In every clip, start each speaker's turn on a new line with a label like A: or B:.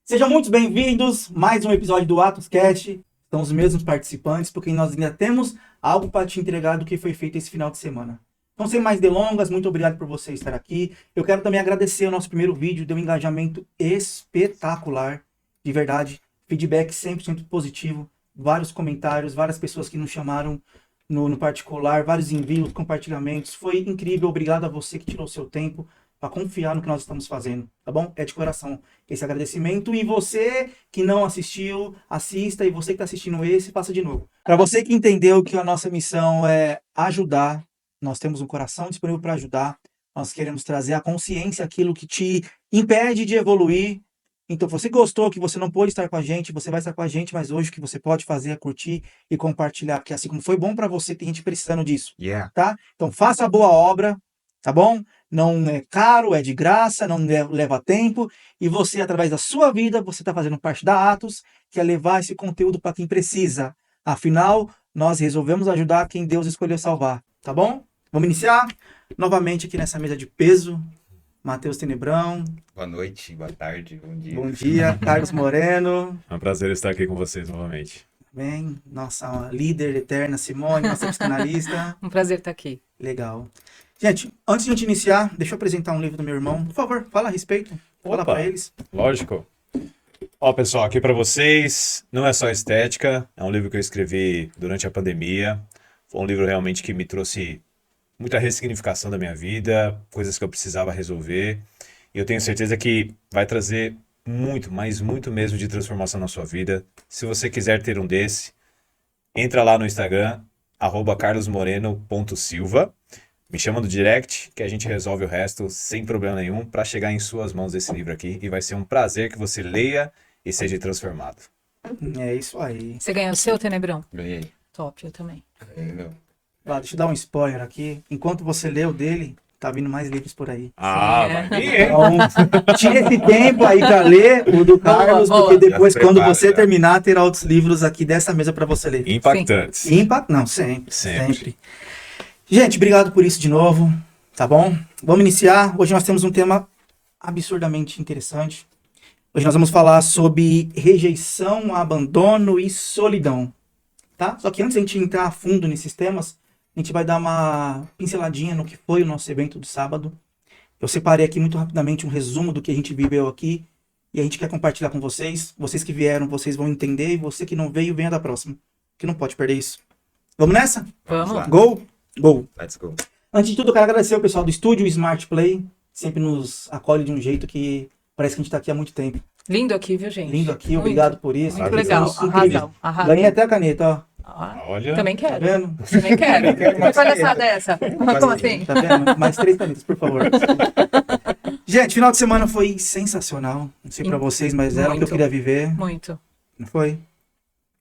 A: Sejam muito bem-vindos, mais um episódio do AtosCast. São os mesmos participantes, porque nós ainda temos algo para te entregar do que foi feito esse final de semana. Então, sem mais delongas, muito obrigado por você estar aqui. Eu quero também agradecer o nosso primeiro vídeo, deu um engajamento espetacular, de verdade. Feedback 100% positivo, vários comentários, várias pessoas que nos chamaram no particular, vários envios, compartilhamentos. Foi incrível, obrigado a você que tirou o seu tempo para confiar no que nós estamos fazendo, tá bom? É de coração esse agradecimento. E você que não assistiu, assista. E você que está assistindo esse, faça de novo. Para você que entendeu que a nossa missão é ajudar, nós temos um coração disponível para ajudar. Nós queremos trazer à consciência aquilo que te impede de evoluir. Então, você gostou, que você não pôde estar com a gente, você vai estar com a gente, mas hoje o que você pode fazer é curtir e compartilhar, porque assim como foi bom para você, tem gente precisando disso, tá? Então, faça a boa obra, tá bom? Não é caro, é de graça, não leva tempo, e você, através da sua vida, você está fazendo parte da Atos, que é levar esse conteúdo para quem precisa. Afinal, nós resolvemos ajudar quem Deus escolheu salvar, tá bom? Vamos iniciar novamente aqui nessa mesa de peso. Matheus Tenebrão.
B: Boa noite, boa tarde, bom dia.
A: Bom dia, Carlos Moreno.
C: É um prazer estar aqui com vocês novamente.
A: Bem, nossa líder eterna, Simone, nossa psicanalista.
D: Um prazer estar aqui.
A: Legal. Gente, antes de a gente iniciar, deixa eu apresentar um livro do meu irmão. Por favor, fala a respeito. Fala
C: Opa,
A: para eles.
C: Lógico. Ó, pessoal, aqui para vocês, não é só estética, é um livro que eu escrevi durante a pandemia. Foi um livro realmente que me trouxe muita ressignificação da minha vida, coisas que eu precisava resolver. E eu tenho certeza que vai trazer muito, mas muito mesmo de transformação na sua vida. Se você quiser ter um desse, entra lá no Instagram, @carlosmoreno.silva. Me chama no direct que a gente resolve o resto sem problema nenhum para chegar em suas mãos esse livro aqui. E vai ser um prazer que você leia e seja transformado.
A: É isso aí.
D: Você ganhou o seu, Tenebrão?
B: Ganhei.
D: Top, eu também.
B: Meu.
A: Deixa eu dar um spoiler aqui. Enquanto você lê o dele, tá vindo mais livros por aí.
C: Ah,
D: É.
C: vai vir, hein?
A: Então, tira esse tempo aí pra ler o do Carlos,
D: boa.
A: porque depois,
B: Já se
A: quando
B: prepara,
A: você
B: já.
A: terminar, terá outros livros aqui dessa mesa pra você ler.
C: Impactantes.
A: Não, sempre.
C: Sempre.
A: Gente, obrigado por isso de novo, tá bom? Vamos iniciar. Hoje nós temos um tema absurdamente interessante. Hoje nós vamos falar sobre rejeição, abandono e solidão, tá? Só que antes de a gente entrar a fundo nesses temas, a gente vai dar uma pinceladinha no que foi o nosso evento do sábado. Eu separei aqui muito rapidamente um resumo do que a gente viveu aqui e a gente quer compartilhar com vocês. Vocês que vieram, vocês vão entender, e você que não veio, venha da próxima, que não pode perder isso. Vamos nessa?
D: Vamos lá.
A: Gol? Gol.
B: Let's go.
A: Antes de tudo, eu quero agradecer o pessoal do estúdio Smart Play, sempre nos acolhe de um jeito que parece que a gente está aqui há muito tempo.
D: Lindo aqui, viu, gente?
A: Lindo aqui,
D: Muito,
A: obrigado por isso.
D: Muito
C: Maravilhoso.
D: legal.
A: Isso, incrível.
D: Arrasão. Arrasão.
A: Ganhei até a caneta, ó.
C: Olha.
D: Também
A: Tá
D: quero.
A: vendo?
D: Também quero.
A: quero
D: Que
A: mais
D: palhaçada é essa? Como assim?
A: Tá vendo? Mais 3 canetas, por favor. Gente, final de semana foi sensacional. Não sei pra vocês, mas era o que eu
D: Muito.
A: queria viver.
D: Muito.
A: Não foi?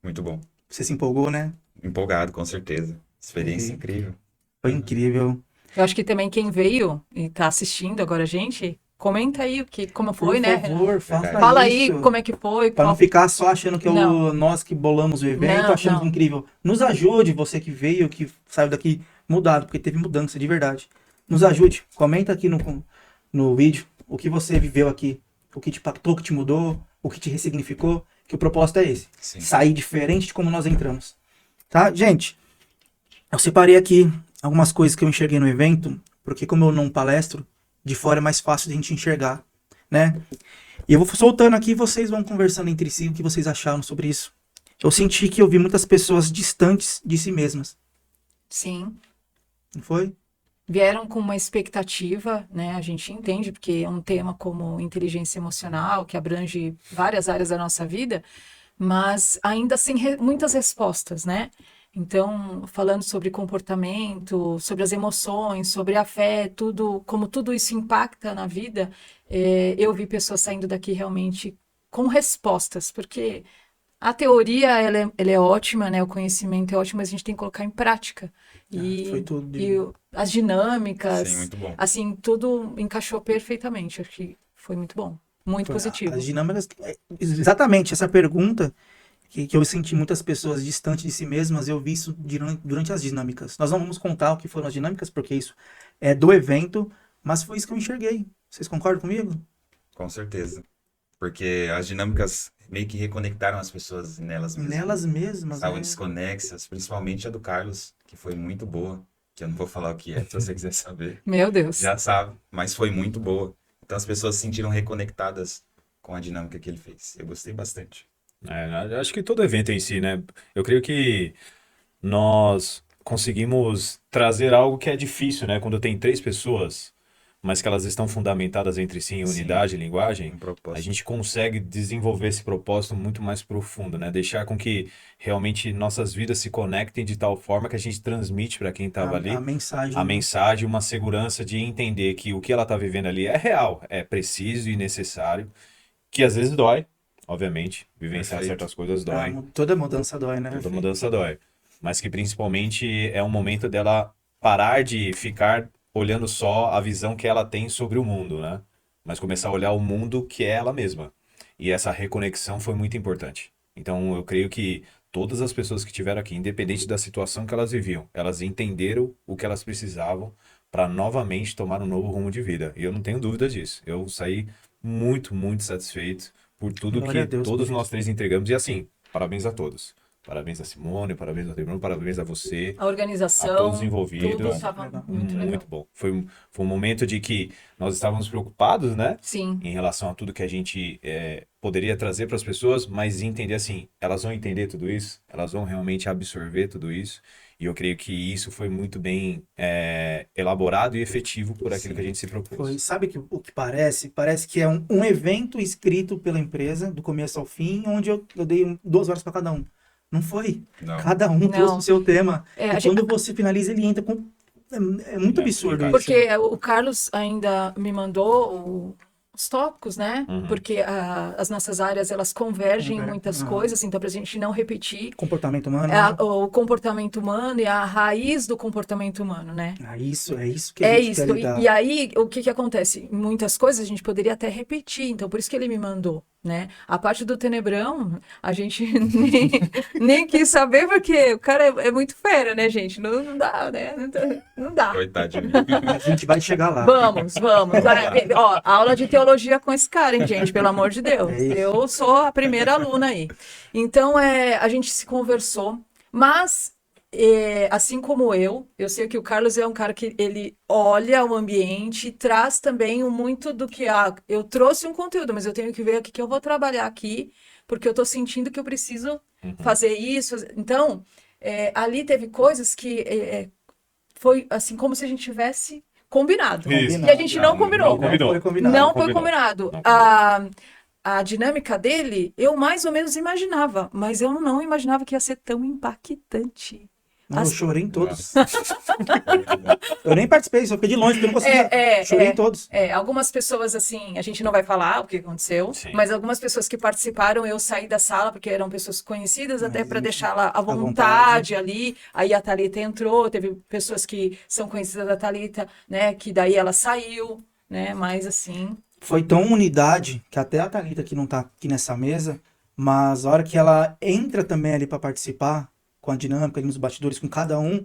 B: Muito bom.
A: Você se empolgou, né?
B: Empolgado, com certeza. Experiência
A: Sim.
B: incrível.
A: Foi incrível.
D: Eu acho que também quem veio e tá assistindo agora a gente, comenta aí como foi,
A: Por
D: né?
A: favor, faça
D: Fala aí
A: isso.
D: como é que foi.
A: Pra não
D: qual-
A: ficar só achando que é
D: Não.
A: nós que bolamos o evento,
D: Não,
A: achamos
D: não.
A: incrível. Nos ajude, você que veio, que saiu daqui mudado, porque teve mudança de verdade. Nos ajude, comenta aqui no vídeo o que você viveu aqui, o que te impactou, o que te mudou, o que te ressignificou, que o propósito é esse.
B: Sim.
A: Sair diferente de como nós entramos. Tá? Gente, eu separei aqui algumas coisas que eu enxerguei no evento, porque como eu não palestro, de fora é mais fácil de a gente enxergar, né? E eu vou soltando aqui e vocês vão conversando entre si o que vocês acharam sobre isso. Eu senti que eu vi muitas pessoas distantes de si mesmas,
D: Sim.
A: não foi?
D: Vieram com uma expectativa, né? A gente entende, porque é um tema como inteligência emocional, que abrange várias áreas da nossa vida, mas ainda sem muitas respostas, né? Então, falando sobre comportamento, sobre as emoções, sobre a fé, tudo, como tudo isso impacta na vida, eu vi pessoas saindo daqui realmente com respostas, porque a teoria ela é ótima, né? O conhecimento é ótimo, mas a gente tem que colocar em prática.
A: Foi tudo.
D: As dinâmicas,
B: Sim, muito bom.
D: assim, tudo encaixou perfeitamente. Acho que foi muito bom, muito positivo.
A: As dinâmicas, exatamente essa pergunta que eu senti muitas pessoas distantes de si mesmas, eu vi isso durante as dinâmicas. Nós não vamos contar o que foram as dinâmicas, porque isso é do evento, mas foi isso que eu enxerguei. Vocês concordam comigo?
B: Com certeza. Porque as dinâmicas meio que reconectaram as pessoas nelas mesmas.
A: Nelas mesmas,
B: Estavam
A: né?
B: desconexas, principalmente a do Carlos, que foi muito boa. Que eu não vou falar o que é, se você quiser saber.
D: Meu Deus.
B: Já sabe, mas foi muito boa. Então as pessoas se sentiram reconectadas com a dinâmica que ele fez. Eu gostei bastante.
C: Eu acho que todo evento em si, né? Eu creio que nós conseguimos trazer algo que é difícil, né? Quando tem 3 pessoas, mas que elas estão fundamentadas entre si em
B: Sim.
C: unidade e linguagem,
B: Um
C: a
B: propósito.
C: gente consegue desenvolver esse propósito muito mais profundo, né? Deixar com que realmente nossas vidas se conectem de tal forma que a gente transmite para quem estava ali
A: A mensagem.
C: a mensagem, uma segurança de entender que o que ela está vivendo ali é real, é preciso e necessário, que às vezes dói, obviamente, vivenciar
B: Perfeito.
C: certas coisas dói.
A: Toda mudança dói, né?
C: Toda mudança dói. Mas que principalmente é um momento dela parar de ficar olhando só a visão que ela tem sobre o mundo, né? Mas começar a olhar o mundo que é ela mesma. E essa reconexão foi muito importante. Então eu creio que todas as pessoas que estiveram aqui, independente da situação que elas viviam, elas entenderam o que elas precisavam para novamente tomar um novo rumo de vida. E eu não tenho dúvida disso. Eu saí muito, muito satisfeito por tudo
A: Glória
C: que
A: a Deus
C: todos
A: por
C: nós
A: isso.
C: 3 entregamos. E assim, parabéns a todos. Parabéns a Simone, parabéns ao Bruno, parabéns a você,
D: A organização,
C: a todos os envolvidos.
D: tudo estava
A: Legal.
D: muito legal.
C: Muito bom. Foi um momento de que nós estávamos preocupados, né?
D: Sim,
C: Em relação a tudo que a gente poderia trazer para as pessoas, mas entender assim, elas vão entender tudo isso, elas vão realmente absorver tudo isso. E eu creio que isso foi muito bem elaborado e efetivo por aquilo
B: Sim.
C: que a gente se propôs.
A: Sabe o que parece? Parece que é um evento escrito pela empresa, do começo ao fim, onde eu dei 2 horas para cada um. Não foi.
B: Não.
A: Cada um trouxe o seu tema.
D: É,
A: E
D: a gente-
A: quando você finaliza, ele entra com. É muito
C: É,
A: absurdo isso.
D: porque o Carlos ainda me mandou os tópicos, né?
C: Uhum.
D: Porque as nossas áreas, elas convergem em
A: Conver-
D: muitas
A: Aham.
D: coisas, então para a gente não repetir
A: Comportamento humano.
D: o comportamento humano e a raiz do comportamento humano, né?
A: É isso que a
D: É
A: gente
D: isso.
A: quer lidar.
D: E aí, o que acontece? Em muitas coisas a gente poderia até repetir, então por isso que ele me mandou, né? A parte do Tenebrão, a gente nem quis saber, porque o cara é muito fera, né, gente? Não dá, né? Não dá.
B: Coitadinho.
A: A gente vai chegar lá.
D: Vamos. Ó, aula de teologia com esse cara, hein, gente? Pelo amor de Deus.
A: É isso.
D: Eu sou a primeira aluna aí. Então, a gente se conversou, mas, assim como eu sei que o Carlos é um cara que ele olha o ambiente e traz também muito do que, eu trouxe um conteúdo, mas eu tenho que ver o que eu vou trabalhar aqui, porque eu tô sentindo que eu preciso fazer isso. Então, ali teve coisas que foi assim, como se a gente tivesse combinado.
C: Isso.
D: E a gente não combinou.
C: Não combinou.
A: Foi combinado.
D: Não
C: Não
D: foi
C: combinou.
D: combinado.
C: Não
D: A dinâmica dele, eu mais ou menos imaginava, mas eu não imaginava que ia ser tão impactante.
A: Não, eu chorei em todos.
B: Nossa.
A: Eu nem participei, só fiquei de longe, porque eu não conseguia. Chorei em todos.
D: Algumas pessoas, assim, a gente não vai falar o que aconteceu,
C: Sim.
D: mas algumas pessoas que participaram, eu saí da sala, porque eram pessoas conhecidas, até para
A: isso,
D: deixá-la à
A: vontade.
D: vontade ali. Aí a Thalita entrou, teve pessoas que são conhecidas da Thalita, né, que daí ela saiu, né, mas assim...
A: Foi tão unidade, que até a Thalita que não tá aqui nessa mesa, mas a hora que ela entra também ali para participar, com a dinâmica ali nos bastidores, com cada um,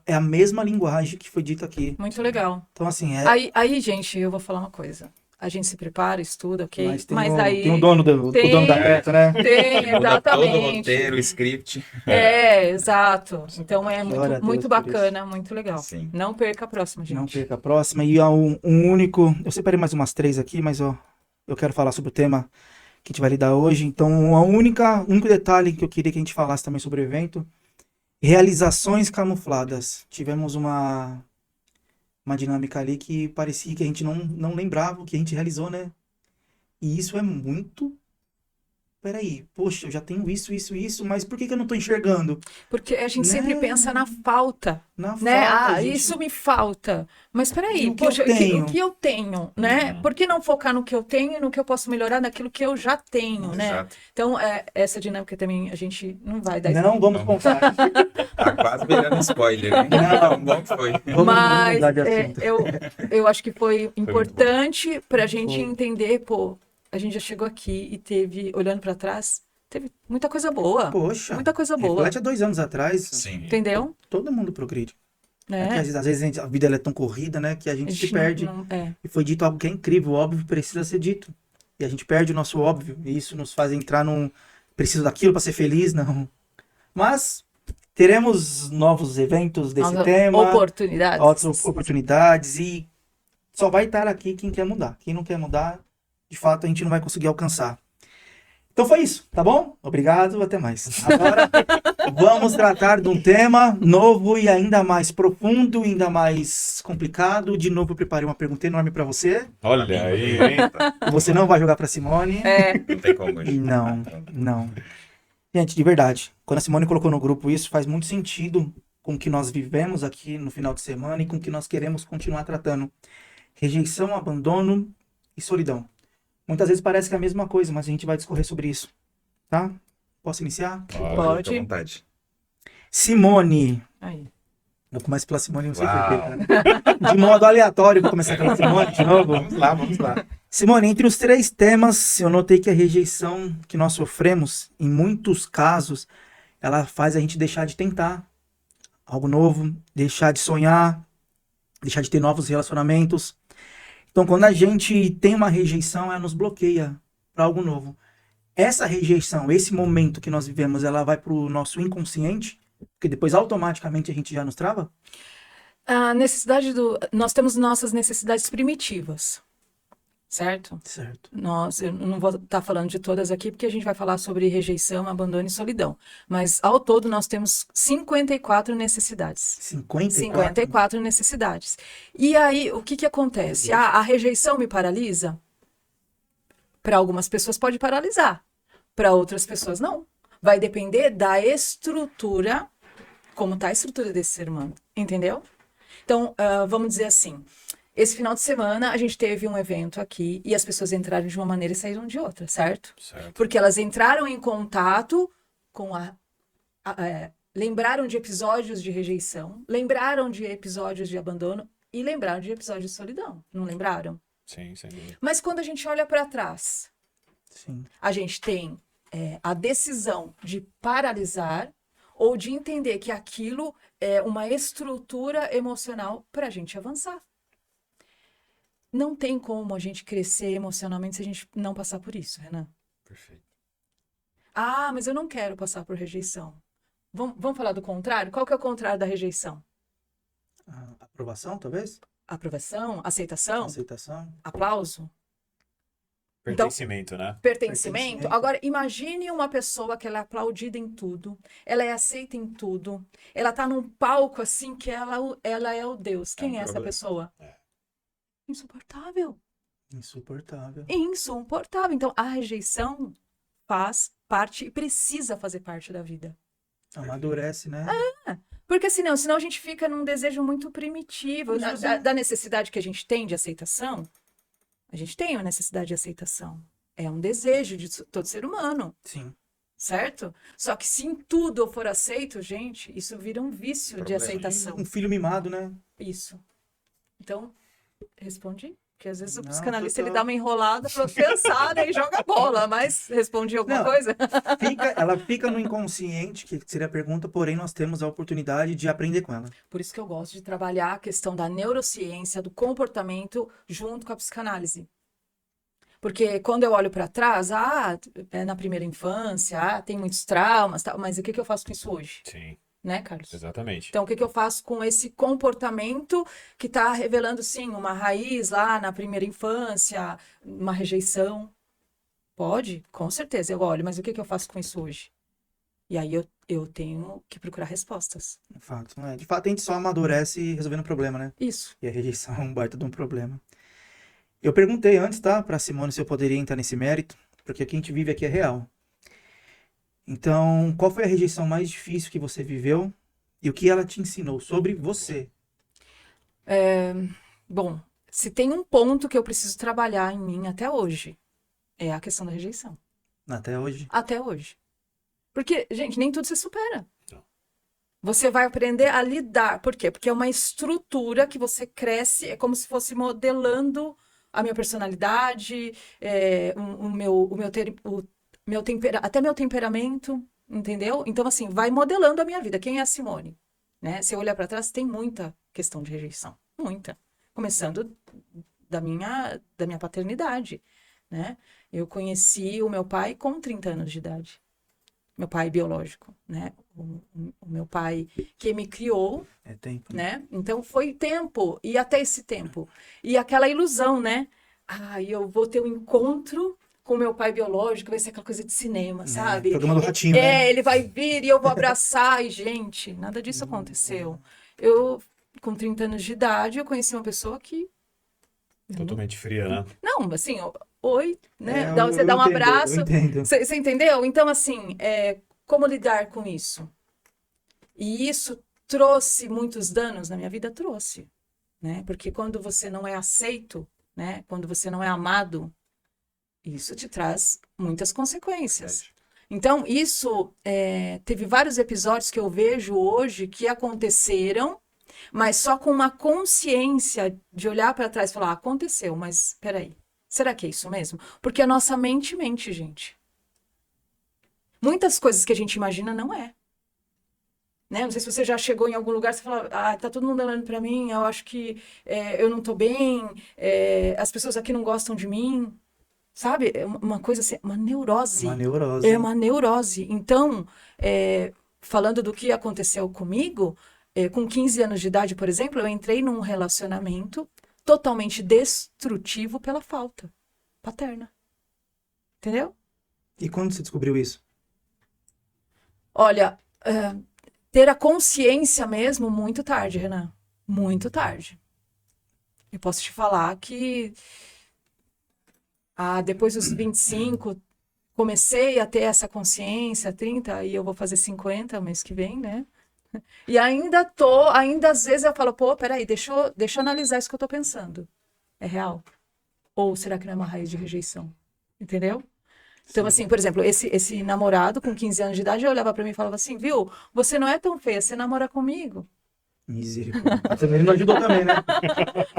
A: é a mesma linguagem que foi dita aqui.
D: Muito legal.
A: Então, assim,
D: Aí, gente, eu vou falar uma coisa. A gente se prepara, estuda, ok?
A: mas
D: aí
A: tem o dono, o
D: Tem.
A: dono da festa, né?
D: tem,
B: Muda todo o
D: exatamente.
B: roteiro, o script.
D: Exato. Então é
A: Glória a Deus
D: muito
A: por
D: bacana, muito legal.
B: Sim.
D: Não perca a próxima, gente.
A: Não perca a próxima. E há um único. Eu separei mais umas 3 aqui, mas ó, eu quero falar sobre o tema que a gente vai lidar hoje. Então, o único detalhe que eu queria que a gente falasse também sobre o evento: realizações camufladas. Tivemos uma dinâmica ali que parecia que a gente não lembrava o que a gente realizou, né? E isso é muito. Peraí, poxa, eu já tenho isso, mas por que eu não tô enxergando?
D: Porque a gente
A: Né?
D: sempre pensa na falta,
A: Na
D: né?
A: falta, a gente-
D: Isso me falta. Mas
A: E
D: peraí,
A: o que eu
D: poxa,
A: tenho?
D: o que eu tenho, né? Por que não focar no que eu tenho e no que eu posso melhorar naquilo que eu já tenho, né?
B: Exato.
D: Então, essa dinâmica também a gente não vai dar
A: Não vamos
B: Não.
A: contar.
B: Tá quase virando spoiler, hein?
A: Não.
B: Bom que foi.
A: Vamos
D: Mas
A: mudar de assunto.
D: eu acho que foi importante para a gente
A: Foi.
D: entender, pô, a gente já chegou aqui e teve, olhando para trás, teve muita coisa boa.
A: Poxa,
D: Muita coisa boa.
A: reflete há 2 anos atrás.
B: Sim.
D: Entendeu?
A: Todo mundo progride. É que
D: Né?
A: às vezes a vida ela é tão corrida, né? Que a gente se perde.
D: Não-
A: E foi dito algo que é incrível, óbvio, precisa ser dito. e a gente perde o nosso óbvio, e isso nos faz entrar num preciso daquilo para ser feliz, não. Mas teremos novos eventos desse
D: Novas
A: tema,
D: oportunidades.
A: outras oportunidades, e só vai estar aqui quem quer mudar. Quem não quer mudar, de fato, a gente não vai conseguir alcançar. Então foi isso, tá bom? Obrigado, até mais. Agora vamos tratar de um tema novo e ainda mais profundo, ainda mais complicado. De novo, eu preparei uma pergunta enorme para você.
C: Olha aí, hein?
A: Você não vai jogar para Simone.
B: Não tem como hoje.
A: Não, não. Gente, de verdade, quando a Simone colocou no grupo isso, faz muito sentido com o que nós vivemos aqui no final de semana e com o que nós queremos continuar tratando. Rejeição, abandono e solidão. Muitas vezes parece que é a mesma coisa, mas a gente vai discorrer sobre isso, tá? Posso iniciar?
D: Pode.
B: Fica à vontade.
A: Simone.
D: Aí.
A: Eu começo pela Simone, não sei
B: Uau.
A: porquê, cara. De modo aleatório, vou começar pela Simone de novo.
B: Vamos lá, vamos lá.
A: Simone, entre os 3 temas, eu notei que a rejeição que nós sofremos, em muitos casos, ela faz a gente deixar de tentar algo novo, deixar de sonhar, deixar de ter novos relacionamentos. Então, quando a gente tem uma rejeição, ela nos bloqueia para algo novo. Essa rejeição, esse momento que nós vivemos, ela vai para o nosso inconsciente, porque depois automaticamente a gente já nos trava?
D: A necessidade nós temos nossas necessidades primitivas, certo?
A: Certo.
D: Eu não vou estar falando de todas aqui, porque a gente vai falar sobre rejeição, abandono e solidão. Mas, ao todo, nós temos 54 necessidades.
A: 54?
D: 54 necessidades. E aí, o que acontece? A rejeição me paralisa? Para algumas pessoas pode paralisar, para outras pessoas não. Vai depender da estrutura, como está a estrutura desse ser humano, entendeu? Então, vamos dizer assim, esse final de semana a gente teve um evento aqui e as pessoas entraram de uma maneira e saíram de outra, certo?
C: Certo.
D: Porque elas entraram em contato com lembraram de episódios de rejeição, lembraram de episódios de abandono e lembraram de episódios de solidão, não lembraram?
C: Sim, sem dúvida.
D: Mas quando a gente olha para trás,
A: Sim.
D: a gente tem a decisão de paralisar ou de entender que aquilo é uma estrutura emocional para a gente avançar. Não tem como a gente crescer emocionalmente se a gente não passar por isso, Renan.
C: Perfeito.
D: Ah, mas eu não quero passar por rejeição. Vamos falar do contrário? Qual que é o contrário da rejeição?
A: Aprovação, talvez?
D: Aprovação? Aceitação?
A: Aceitação?
D: Aplauso?
C: Pertencimento, né?
D: Pertencimento. Agora, imagine uma pessoa que ela é aplaudida em tudo, ela é aceita em tudo, ela tá num palco assim que ela é o Deus. Quem é essa
B: problema.
D: pessoa? Insuportável.
A: Insuportável.
D: Insuportável. Então, a rejeição faz parte e precisa fazer parte da vida.
A: Amadurece, né?
D: Porque senão a gente fica num desejo muito primitivo, da necessidade que a gente tem de aceitação. A gente tem uma necessidade de aceitação. É um desejo de todo ser humano,
A: Sim.
D: certo? Só que se em tudo eu for aceito, gente, isso vira um vício de
B: Problema.
D: aceitação.
A: Um filho mimado, né?
D: Isso. Então, respondi? Porque às vezes o
A: Não,
D: psicanalista ele
A: total.
D: dá uma enrolada para pensar, né, e joga a bola, mas respondi alguma
A: Não.
D: coisa?
A: Ela fica no inconsciente, que seria a pergunta, porém nós temos a oportunidade de aprender com ela.
D: Por isso que eu gosto de trabalhar a questão da neurociência, do comportamento, junto com a psicanálise. Porque quando eu olho para trás, é na primeira infância, tem muitos traumas, tal, mas o que eu faço com isso hoje?
C: Sim,
D: Né, Carlos?
C: exatamente.
D: Então, o que eu faço com esse comportamento que está revelando, sim, uma raiz lá na primeira infância, uma rejeição? Pode, com certeza, eu olho, mas o que eu faço com isso hoje? E aí eu tenho que procurar respostas.
A: De fato, não é? De fato, a gente só amadurece resolvendo o problema, né?
D: Isso.
A: E a rejeição é um baita de um problema. Eu perguntei antes, tá, pra Simone se eu poderia entrar nesse mérito, porque o que a gente vive aqui é real. Então, qual foi a rejeição mais difícil que você viveu e o que ela te ensinou sobre você?
D: Bom, se tem um ponto que eu preciso trabalhar em mim até hoje, é a questão da rejeição.
A: Até hoje?
D: Até hoje. Porque, gente, nem tudo se supera.
C: Não.
D: Você vai aprender a lidar. Por quê? Porque é uma estrutura que você cresce, é como se fosse modelando a minha personalidade, até meu temperamento, entendeu? Então, assim, vai modelando a minha vida. Quem é a Simone? Né? Se eu olhar para trás, tem muita questão de rejeição. Muita. Começando da minha paternidade. né? Eu conheci o meu pai com 30 anos de idade. Meu pai biológico, né? O meu pai que me criou,
A: É tempo.
D: né? Então foi tempo, e até esse tempo. E aquela ilusão, né? Eu vou ter um encontro com meu pai biológico, vai ser aquela coisa de cinema, sabe?
A: Programa do Ratinho, né?
D: Ele vai vir e eu vou abraçar. E, gente, nada disso aconteceu. Eu, com 30 anos de idade, eu conheci uma pessoa que...
C: Totalmente fria, né?
D: Não, assim, oi, né?
A: É,
D: Você dá um
A: entendo,
D: abraço.
A: eu entendo.
D: Você entendeu? Então, assim, como lidar com isso? E isso trouxe muitos danos na minha vida? Trouxe, né? Porque quando você não é aceito, né? Quando você não é amado, isso te traz muitas consequências. Então, isso teve vários episódios que eu vejo hoje que aconteceram, mas só com uma consciência de olhar para trás e falar, aconteceu, mas peraí, será que é isso mesmo? Porque a nossa mente mente, gente. Muitas coisas que a gente imagina não é. Né? Não sei se você já chegou em algum lugar e fala, tá todo mundo olhando para mim, eu acho que eu não tô bem, as pessoas aqui não gostam de mim. Sabe? É uma coisa assim, uma neurose.
A: Uma neurose.
D: É uma neurose. Então, falando do que aconteceu comigo, com 15 anos de idade, por exemplo, eu entrei num relacionamento totalmente destrutivo pela falta paterna. Entendeu?
A: E quando você descobriu isso?
D: Olha, ter a consciência mesmo muito tarde, Renan. Muito tarde. Eu posso te falar que depois dos 25, comecei a ter essa consciência, 30, e eu vou fazer 50 mês que vem, né? E ainda às vezes eu falo, pô, peraí, deixa eu analisar isso que eu tô pensando. É real? Ou será que não é uma raiz de rejeição? Entendeu? Então, assim, por exemplo, esse namorado com 15 anos de idade, eu olhava pra mim e falava assim, viu, você não é tão feia, você namora comigo.
A: Misericórdia. Mas também ele não ajudou também, né?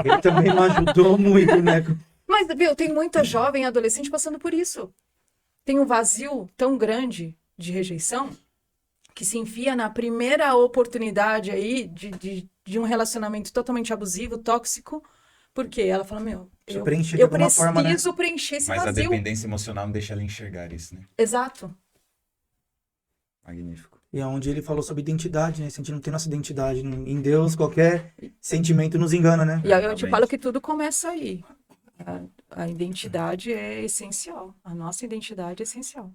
A: Ele também não ajudou muito, né?
D: Mas, viu, tem muita jovem adolescente passando por isso. Tem um vazio tão grande de rejeição que se enfia na primeira oportunidade aí de um relacionamento totalmente abusivo, tóxico, porque ela fala, eu
A: alguma forma, né?
D: preciso preencher esse
B: Mas a
D: vazio.
B: dependência emocional não deixa ela enxergar isso, né?
D: Exato.
B: Magnífico.
A: E é onde ele falou sobre identidade, né? Se a gente não tem nossa identidade em Deus, qualquer sentimento nos engana, né?
D: E aí eu te
B: Realmente.
D: falo que tudo começa aí. A identidade é essencial. A nossa identidade é essencial.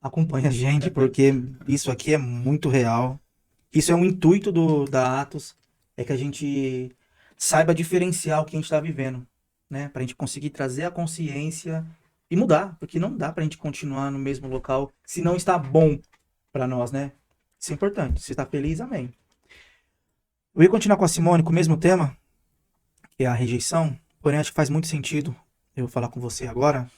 A: Acompanha a gente, porque isso aqui é muito real. Isso é um intuito da Atos, é que a gente saiba diferenciar o que a gente está vivendo, né? Pra gente conseguir trazer a consciência e mudar, porque não dá pra gente continuar no mesmo local se não está bom pra nós, né? Isso é importante. Se está feliz, amém. Eu ia continuar com a Simone com o mesmo tema, que é a rejeição, porém acho que faz muito sentido eu falar com você agora.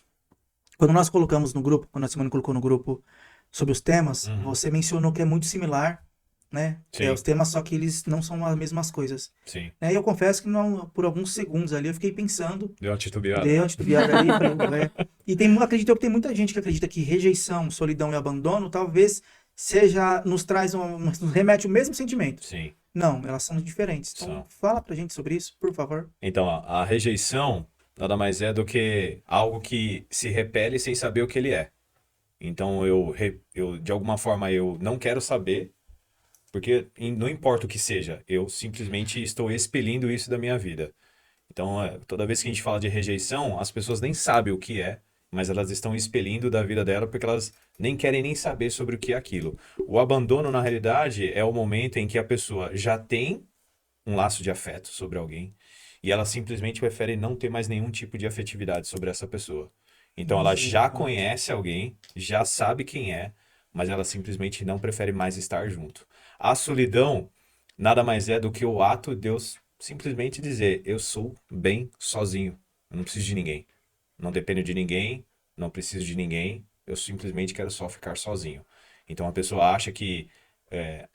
A: Quando nós colocamos no grupo, quando a Simone colocou no grupo sobre os temas, você mencionou que é muito similar, né?
C: Sim.
A: Os temas, só que eles não são as mesmas coisas.
C: Sim.
A: E eu confesso que não, por alguns segundos ali eu fiquei pensando,
C: Deu uma titubeada.
A: dei uma titubeada ali, falei, e acredito eu que tem muita gente que acredita que rejeição, solidão e abandono talvez nos remete o mesmo sentimento.
C: Sim.
A: Não, elas são diferentes. Então,
C: São.
A: fala pra gente sobre isso, por favor.
C: Então, a rejeição nada mais é do que algo que se repele sem saber o que ele é. Então, eu de alguma forma, eu não quero saber, porque não importa o que seja, eu simplesmente estou expelindo isso da minha vida. Então, toda vez que a gente fala de rejeição, as pessoas nem sabem o que é, mas elas estão expelindo da vida dela porque elas nem querem nem saber sobre o que é aquilo. O abandono, na realidade, é o momento em que a pessoa já tem um laço de afeto sobre alguém e ela simplesmente prefere não ter mais nenhum tipo de afetividade sobre essa pessoa. Então, ela já conhece alguém, já sabe quem é, mas ela simplesmente não prefere mais estar junto. A solidão nada mais é do que o ato de Deus simplesmente dizer, eu sou bem sozinho, eu não preciso de ninguém. Não dependo de ninguém, não preciso de ninguém, eu simplesmente quero só ficar sozinho. Então a pessoa acha que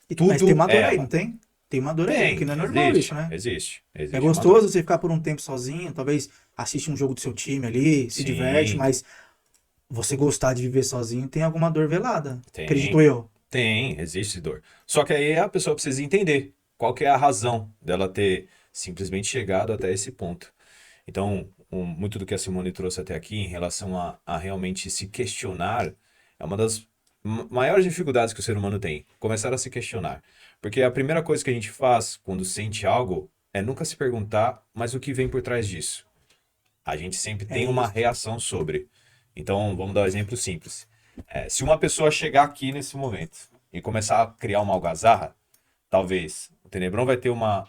C: tudo
A: Mas tem uma dor
C: é
A: aí,
C: ela.
A: não tem? Tem uma dor aí,
C: Tem,
A: porque não é normal
C: existe,
A: isso, né?
C: existe
A: É
C: uma
A: gostoso você ficar por um tempo sozinho, talvez assiste um jogo do seu time ali, se
C: Sim.
A: diverte, mas você gostar de viver sozinho tem alguma dor velada,
C: Tem.
A: acredito eu.
C: Tem, existe dor. Só que aí a pessoa precisa entender qual que é a razão dela ter simplesmente chegado até esse ponto. Então, muito do que a Simone trouxe até aqui em relação a realmente se questionar é uma das maiores dificuldades que o ser humano tem, começar a se questionar. Porque a primeira coisa que a gente faz quando sente algo é nunca se perguntar, mas o que vem por trás disso? A gente sempre tem uma
A: isso.
C: reação sobre. Então, vamos dar um exemplo simples. Se uma pessoa chegar aqui nesse momento e começar a criar uma algazarra, talvez o Tenebrão vai ter uma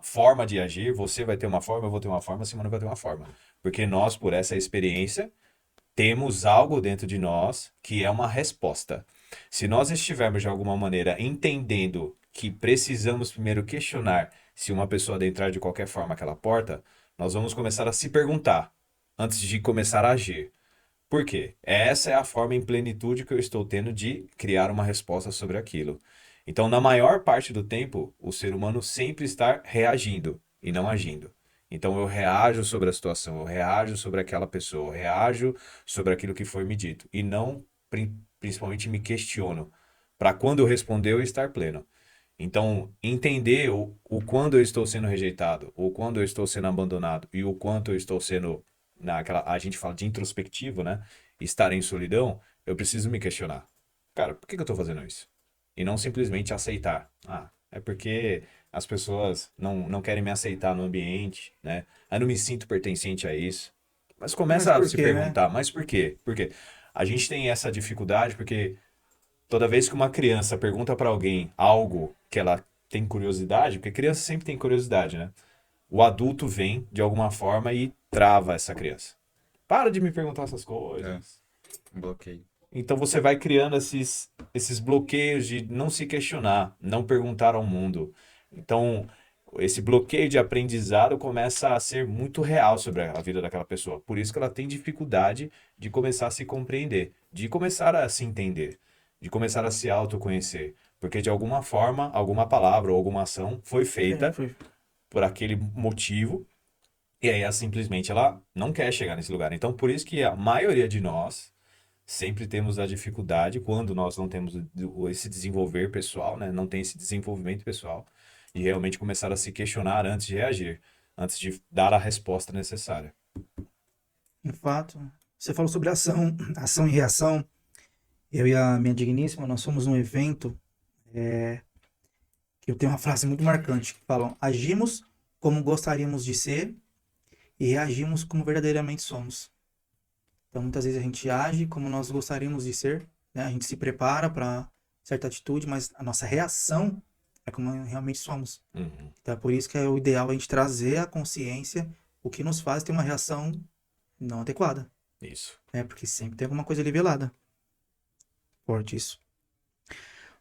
C: forma de agir, você vai ter uma forma, eu vou ter uma forma, a Simone vai ter uma forma. Porque nós, por essa experiência, temos algo dentro de nós que é uma resposta. Se nós estivermos de alguma maneira entendendo que precisamos primeiro questionar se uma pessoa adentrar de qualquer forma aquela porta, nós vamos começar a se perguntar antes de começar a agir. Por quê? Essa é a forma em plenitude que eu estou tendo de criar uma resposta sobre aquilo. Então, na maior parte do tempo, o ser humano sempre está reagindo e não agindo. Então, eu reajo sobre a situação, eu reajo sobre aquela pessoa, eu reajo sobre aquilo que foi me dito. E não, principalmente, me questiono. Para quando eu responder, eu estar pleno. Então, entender o quando eu estou sendo rejeitado, o quando eu estou sendo abandonado e o quanto eu estou sendo, a gente fala de introspectivo, né? Estar em solidão, eu preciso me questionar. Cara, por que eu estou fazendo isso? E não simplesmente aceitar. É porque as pessoas não querem me aceitar no ambiente, né? Eu não me sinto pertencente a isso. Mas começa
A: Mas
C: a
A: por
C: se
A: quê, né?
C: perguntar, mas por quê? Por quê? A gente tem essa dificuldade porque toda vez que uma criança pergunta para alguém algo que ela tem curiosidade, porque criança sempre tem curiosidade, né? O adulto vem de alguma forma e trava essa criança. Para de me perguntar essas coisas.
B: Um bloqueio.
C: Então você vai criando esses bloqueios de não se questionar, não perguntar ao mundo. Então, esse bloqueio de aprendizado começa a ser muito real sobre a vida daquela pessoa. Por isso que ela tem dificuldade de começar a se compreender, de começar a se entender, de começar a se autoconhecer. Porque de alguma forma, alguma palavra ou alguma ação foi feita
A: Foi.
C: por aquele motivo, e aí ela simplesmente ela não quer chegar nesse lugar. Então, por isso que a maioria de nós sempre temos a dificuldade, quando nós não temos esse desenvolver pessoal, né? Não tem esse desenvolvimento pessoal, de realmente começar a se questionar antes de reagir, antes de dar a resposta necessária.
A: De fato. Você falou sobre ação, ação e reação. Eu e a minha digníssima, nós fomos num evento que eu tenho uma frase muito marcante que falam: agimos como gostaríamos de ser e reagimos como verdadeiramente somos. Então, muitas vezes a gente age como nós gostaríamos de ser, né? A gente se prepara para certa atitude, mas a nossa reação é como realmente somos.
C: Uhum.
A: Então, é por isso que é o ideal a gente trazer à consciência o que nos faz ter uma reação não adequada,
C: Isso.
A: né? Porque sempre tem alguma coisa ali velada. Forte isso.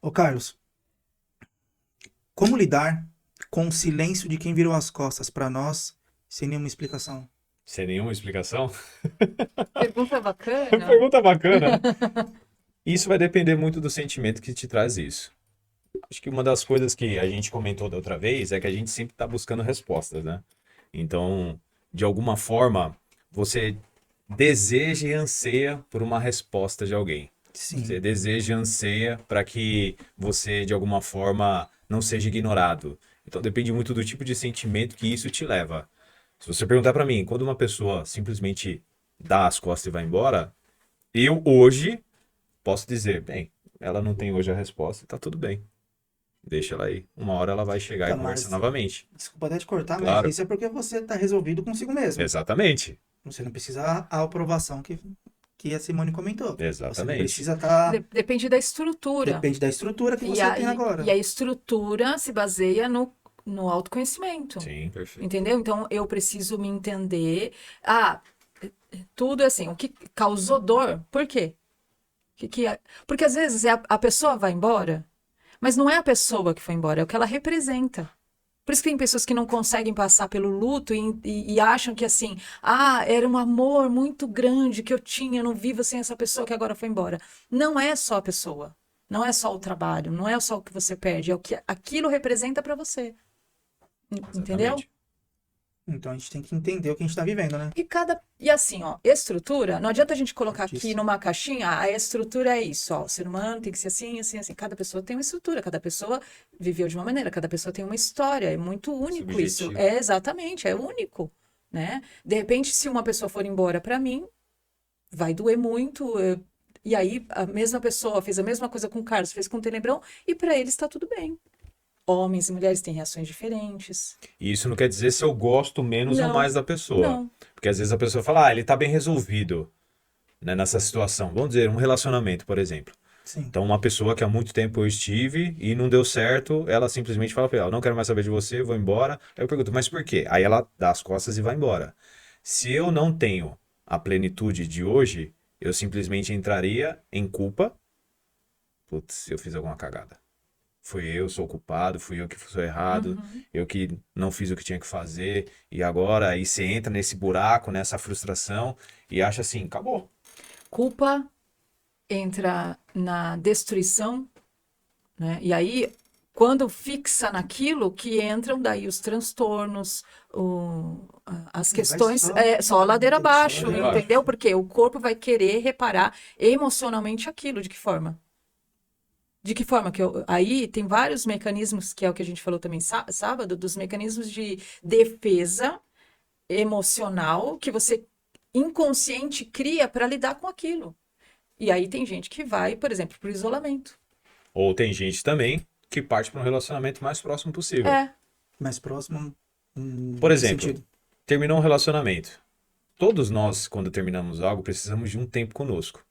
A: Ô, Carlos, como lidar com o silêncio de quem virou as costas para nós sem nenhuma explicação?
C: Sem nenhuma explicação?
D: Pergunta bacana.
C: Pergunta bacana, né? Isso vai depender muito do sentimento que te traz isso. Acho que uma das coisas que a gente comentou da outra vez é que a gente sempre está buscando respostas, né? Então, de alguma forma, você deseja e anseia por uma resposta de alguém.
A: Sim.
C: Você deseja e anseia para que você, de alguma forma, não seja ignorado. Então, depende muito do tipo de sentimento que isso te leva. Se você perguntar para mim, quando uma pessoa simplesmente dá as costas e vai embora, eu hoje posso dizer, bem, ela não tem hoje a resposta, tá tudo bem. Deixa ela aí. Uma hora ela vai chegar
A: Tá,
C: e conversar
A: mas-
C: novamente.
A: Desculpa até te cortar,
C: Claro.
A: mas isso é porque você está resolvido consigo mesmo.
C: Exatamente.
A: Você não precisa a aprovação que a Simone comentou. Você
C: Exatamente.
A: não precisa estar...
D: Depende da estrutura.
A: Depende da estrutura que
D: E
A: você
D: a,
A: tem agora.
D: e a estrutura se baseia no autoconhecimento.
C: Sim.
B: Perfeito.
D: Entendeu? Então eu preciso me entender. Tudo é assim, o que causou dor, por quê? Porque às vezes a pessoa vai embora, mas não é a pessoa que foi embora, é o que ela representa. Por isso que tem pessoas que não conseguem passar pelo luto e acham que assim, era um amor muito grande que eu tinha, eu não vivo sem essa pessoa que agora foi embora. Não é só a pessoa, não é só o trabalho, não é só o que você perde, é o que aquilo representa para você. Entendeu?
C: Exatamente.
A: Então a gente tem que entender o que a gente tá vivendo, né?
D: E assim, ó, estrutura, não adianta a gente colocar aqui
A: Certíssimo.
D: numa caixinha, a estrutura é isso, ó, o ser humano tem que ser assim, assim, assim. Cada pessoa tem uma estrutura, cada pessoa viveu de uma maneira, cada pessoa tem uma história, é muito único isso.
B: Subjetivo.
D: É exatamente, é único, né? De repente, se uma pessoa for embora para mim, vai doer muito. E aí, a mesma pessoa fez a mesma coisa com o Carlos, fez com o Tenebrão, e para eles está tudo bem. Homens e mulheres têm reações diferentes.
C: E isso não quer dizer se eu gosto menos ou
D: Não,
C: mais da pessoa.
D: não.
C: Porque às vezes a pessoa fala, ele tá bem resolvido, né, nessa situação. Vamos dizer, um relacionamento, por exemplo.
A: Sim.
C: Então, uma pessoa que há muito tempo eu estive e não deu certo, ela simplesmente fala pra ela, não quero mais saber de você, vou embora. Aí eu pergunto, mas por quê? Aí ela dá as costas e vai embora. Se eu não tenho a plenitude de hoje, eu simplesmente entraria em culpa. Putz, eu fiz alguma cagada. Fui eu, sou o culpado, fui eu que sou errado, eu que não fiz o que tinha que fazer, e agora aí você entra nesse buraco, nessa frustração, e acha assim, acabou.
D: Culpa entra na destruição, né? E aí, quando fixa naquilo, que entram daí os transtornos, as
A: Vai
D: questões,
A: só-
D: só a ladeira abaixo,
C: ladeira abaixo.
D: entendeu? Porque o corpo vai querer reparar emocionalmente aquilo. De que forma? De que forma aí tem vários mecanismos, que é o que a gente falou também sábado, dos mecanismos de defesa emocional que você inconsciente cria para lidar com aquilo. E aí tem gente que vai, por exemplo, para o isolamento.
C: Ou tem gente também que parte para um relacionamento mais próximo possível.
A: Mais próximo.
C: Por
A: nesse
C: exemplo,
A: sentido.
C: terminou um relacionamento. Todos nós, quando terminamos algo, precisamos de um tempo conosco.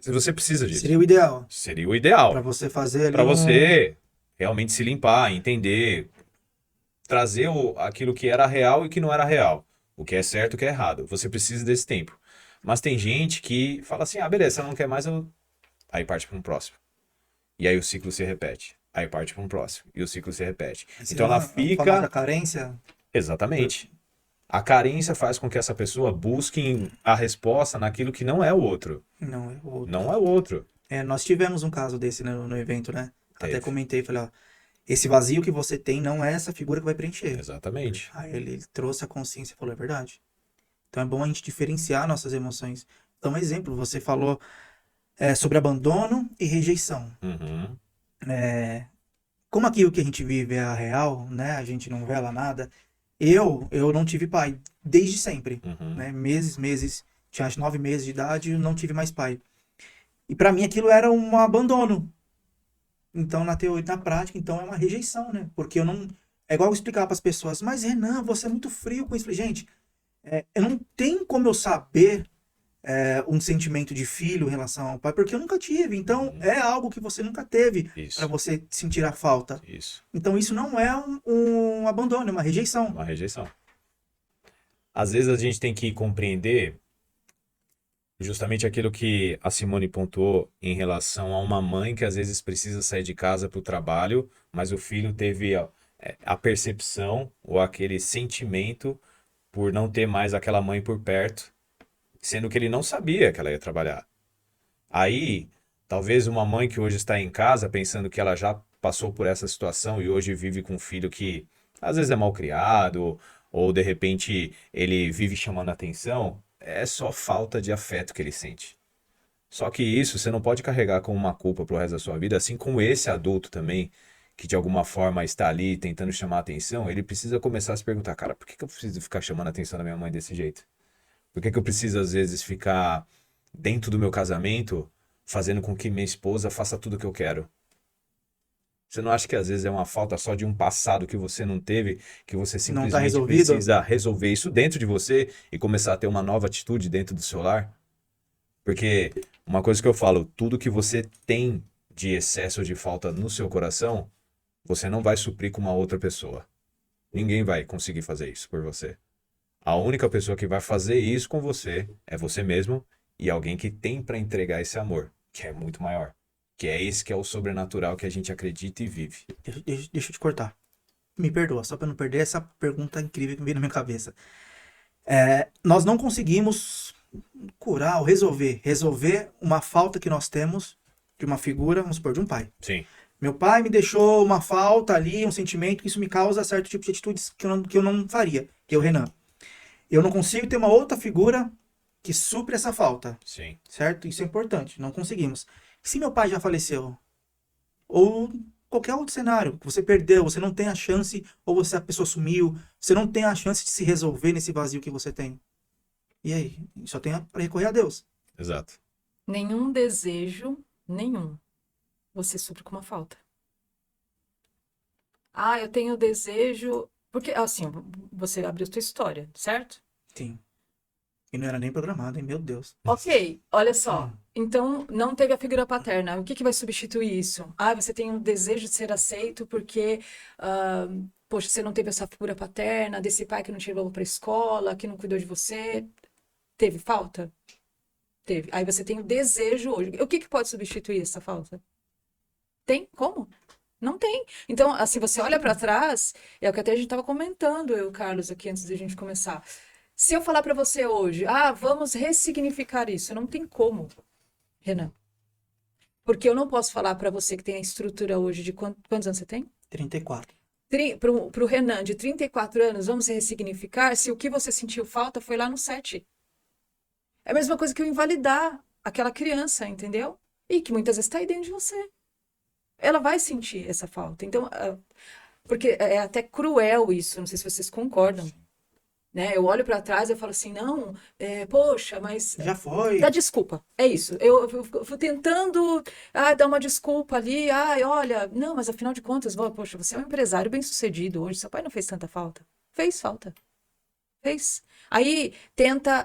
C: Você precisa disso.
A: Seria o ideal.
C: Seria o ideal.
A: Pra você fazer ali.
C: Para você realmente se limpar, entender, trazer aquilo que era real e que não era real. O que é certo e o que é errado. Você precisa desse tempo. Mas tem gente que fala assim, beleza, você não quer mais, aí parte para um próximo. E aí o ciclo se repete. Aí parte para um próximo. E o ciclo se repete. Então ela
A: A
C: fica...
A: famosa carência.
C: Exatamente. A carência faz com que essa pessoa busque a resposta naquilo que não é o outro.
A: Não, é o outro.
C: Não é o outro.
A: Nós tivemos um caso desse no evento, né?
C: Teve.
A: Até comentei, falei, ó, esse vazio que você tem não é essa figura que vai preencher.
C: Exatamente.
A: Aí ele trouxe a consciência e falou, é verdade. Então é bom a gente diferenciar nossas emoções. Então, um exemplo, você falou sobre abandono e rejeição.
C: Uhum.
A: Como aqui o que a gente vive é a real, né? A gente não vela nada. Eu não tive pai desde sempre,
C: Uhum.
A: né? Meses, tinha acho 9 meses de idade e não tive mais pai. E pra mim aquilo era um abandono. Então, na teoria, na prática, então é uma rejeição, né? Porque eu não. É igual eu explicar para as pessoas, mas Renan, você é muito frio com isso. Eu falei, gente, eu não tenho como eu saber um sentimento de filho em relação ao pai, porque eu nunca tive. Então, é algo que você nunca teve para
C: Isso.
A: você sentir a falta.
C: Isso.
A: Então, isso não é um abandono, é uma rejeição.
C: Uma rejeição. Às vezes a gente tem que compreender justamente aquilo que a Simone pontuou em relação a uma mãe que às vezes precisa sair de casa para o trabalho, mas o filho teve a percepção ou aquele sentimento por não ter mais aquela mãe por perto, sendo que ele não sabia que ela ia trabalhar. Aí, talvez uma mãe que hoje está em casa pensando que ela já passou por essa situação e hoje vive com um filho que às vezes é mal criado, ou de repente ele vive chamando atenção, é só falta de afeto que ele sente. Só que isso você não pode carregar como uma culpa pro resto da sua vida, assim como esse adulto também, que de alguma forma está ali tentando chamar atenção, ele precisa começar a se perguntar, cara, por que eu preciso ficar chamando a atenção da minha mãe desse jeito? Por que eu preciso às vezes ficar dentro do meu casamento fazendo com que minha esposa faça tudo o que eu quero? Você não acha que às vezes é uma falta só de um passado que você não teve, que você
A: Não tá
C: simplesmente
A: resolvido?
C: precisa resolver isso dentro de você e começar a ter uma nova atitude dentro do seu lar? Porque uma coisa que eu falo, tudo que você tem de excesso ou de falta no seu coração, você não vai suprir com uma outra pessoa. Ninguém vai conseguir fazer isso por você. A única pessoa que vai fazer isso com você é você mesmo e alguém que tem para entregar esse amor, que é muito maior. Que é esse que é o sobrenatural que a gente acredita e vive.
A: Deixa eu te cortar. Me perdoa, só para não perder essa pergunta incrível que veio na minha cabeça. Nós não conseguimos curar ou resolver uma falta que nós temos de uma figura, vamos supor, de um pai.
C: Sim.
A: Meu pai me deixou uma falta ali, um sentimento, que isso me causa certo tipo de atitudes que eu não faria, que é o Renan. Eu não consigo ter uma outra figura que supre essa falta,
C: Sim.
A: certo? Isso é importante, não conseguimos. Se meu pai já faleceu, ou qualquer outro cenário, que você perdeu, você não tem a chance, ou a pessoa sumiu, você não tem a chance de se resolver nesse vazio que você tem. E aí? Só tem para recorrer a Deus.
C: Exato.
D: Nenhum desejo, nenhum, você supre com uma falta. Ah, eu tenho desejo. Porque, assim, você abriu sua história, certo?
A: Sim. E não era nem programado, hein? Meu Deus.
D: Ok, olha só. Então, não teve a figura paterna. O que que vai substituir isso? Ah, você tem um desejo de ser aceito porque, poxa, você não teve essa figura paterna, desse pai que não te levou para a escola, que não cuidou de você. Teve falta? Teve. Aí você tem o desejo hoje. O que que pode substituir essa falta? Tem como? Não tem. Então, assim, você olha para trás, é o que até a gente estava comentando, eu e o Carlos, aqui antes de a gente começar. Se eu falar para você hoje, vamos ressignificar isso, não tem como, Renan. Porque eu não posso falar para você que tem a estrutura hoje de quantos anos você tem?
A: 34.
D: Para o Renan, de 34 anos, vamos ressignificar se o que você sentiu falta foi lá no 7. É a mesma coisa que eu invalidar aquela criança, entendeu? E que muitas vezes está aí dentro de você. Ela vai sentir essa falta. Então, porque é até cruel isso, não sei se vocês concordam. Né? Eu olho para trás e falo assim, não, poxa, mas
A: Já foi.
D: dá desculpa, é isso. Eu fui tentando dar uma desculpa ali, olha, não, mas afinal de contas, poxa, você é um empresário bem-sucedido hoje, seu pai não fez tanta falta. Fez falta. Fez. Aí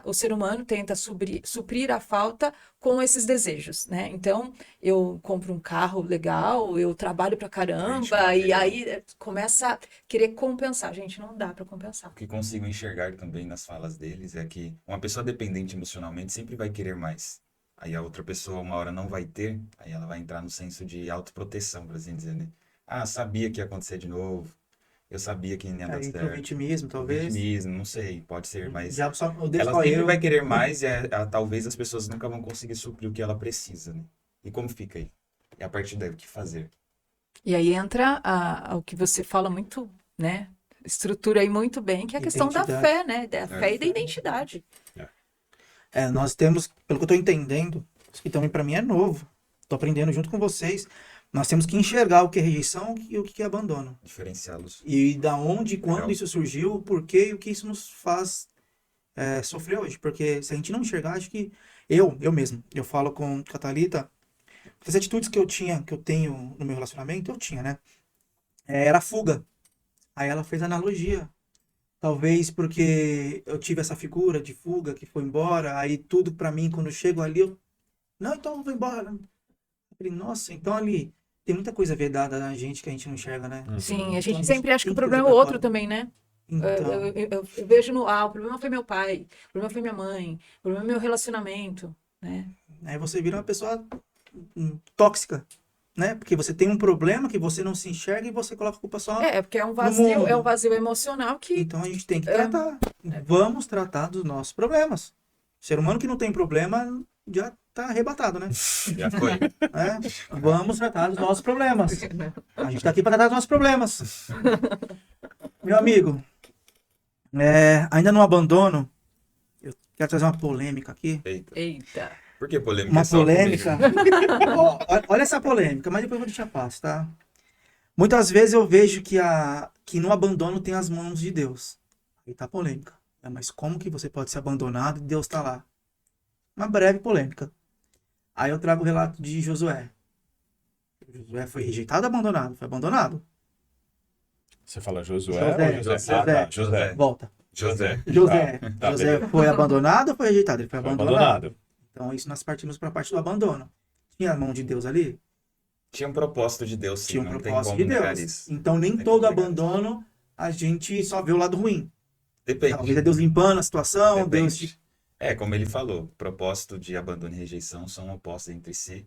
D: o ser humano tenta suprir a falta com esses desejos, né? Então, eu compro um carro legal, eu trabalho pra caramba, e aí começa a querer compensar. Gente, não dá pra compensar.
B: O que consigo enxergar também nas falas deles é que uma pessoa dependente emocionalmente sempre vai querer mais. Aí a outra pessoa uma hora não vai ter, aí ela vai entrar no senso de autoproteção, por assim dizer, né? Sabia que ia acontecer de novo. Eu sabia que não ia dar
A: Aí pro
B: certo.
A: vitimismo,
B: O
A: talvez.
B: vitimismo, não sei, pode ser, mas
A: Já só, o Deus
B: ela
A: só
B: sempre
A: eu.
B: vai querer mais e talvez as pessoas nunca vão conseguir suprir o que ela precisa, né? E como fica aí? E a partir daí, o que fazer?
D: E aí entra o que você fala muito, né? Estrutura aí muito bem, que é a questão da
A: Identidade.
D: fé, né? Da fé e da identidade.
A: Nós temos, pelo que eu tô entendendo, isso que também para mim é novo. Tô aprendendo junto com vocês. Nós temos que enxergar o que é rejeição e o que é abandono.
B: Diferenciá-los.
A: E da onde, quando
B: Legal.
A: isso surgiu, o porquê e o que isso nos faz sofrer hoje. Porque se a gente não enxergar, acho que eu mesmo, eu falo com a Thalita, as atitudes que eu tenho no meu relacionamento, eu tinha, né? Era fuga. Aí ela fez analogia. Talvez porque eu tive essa figura de fuga que foi embora, aí tudo pra mim, quando eu chego ali, não, então eu vou embora. Eu falei, nossa, então ali tem muita coisa vedada na gente que a gente não enxerga, né?
D: Sim, a
A: Então
D: gente sempre acha que
A: tem
D: o
A: que
D: problema é
A: trazer
D: o
A: pra
D: outro
A: fora.
D: também, né?
A: Então,
D: Eu vejo o problema foi meu pai, o problema foi minha mãe, o problema é meu relacionamento, né?
A: aí você vira uma pessoa tóxica, né? Porque você tem um problema que você não se enxerga e você coloca a culpa só
D: Porque é um
A: mundo.
D: vazio emocional que
A: Então a gente tem que tratar. Vamos tratar dos nossos problemas. Ser humano que não tem problema já tá arrebatado, né?
B: Já foi.
A: Vamos tratar dos nossos problemas. A gente tá aqui para tratar dos nossos problemas. Meu amigo, ainda no abandono, eu quero trazer uma polêmica aqui.
B: Eita.
D: Eita.
B: Por que polêmica?
A: Uma
B: É só
A: polêmica.
B: comigo.
A: Ó, olha essa polêmica, mas depois eu vou deixar passo, tá? Muitas vezes eu vejo que no abandono tem as mãos de Deus. Aí tá polêmica. Mas como que você pode ser abandonado e Deus tá lá? Uma breve polêmica. Aí eu trago o relato de Josué. Josué foi rejeitado ou abandonado? Foi abandonado.
C: Você fala Josué
A: José,
C: ou José?
A: José.
C: Tá, José.
A: Volta.
B: José.
A: José.
C: Tá,
A: José
C: beleza.
A: foi abandonado ou foi rejeitado? Ele foi
C: Foi
A: abandonado.
C: abandonado.
A: Então isso nós partimos para a parte do abandono. Tinha a mão de Deus ali?
B: Tinha um propósito de Deus, sim.
A: Tinha um
B: Não tem
A: propósito
B: como
A: de
B: negar
A: Deus.
B: isso.
A: Então nem
B: Não tem
A: todo
B: como negar
A: abandono a gente só vê o lado ruim.
B: Depende.
A: Talvez é Deus limpando a situação, Deus
B: Depende. Como ele falou, propósito de abandono e rejeição são opostos entre si.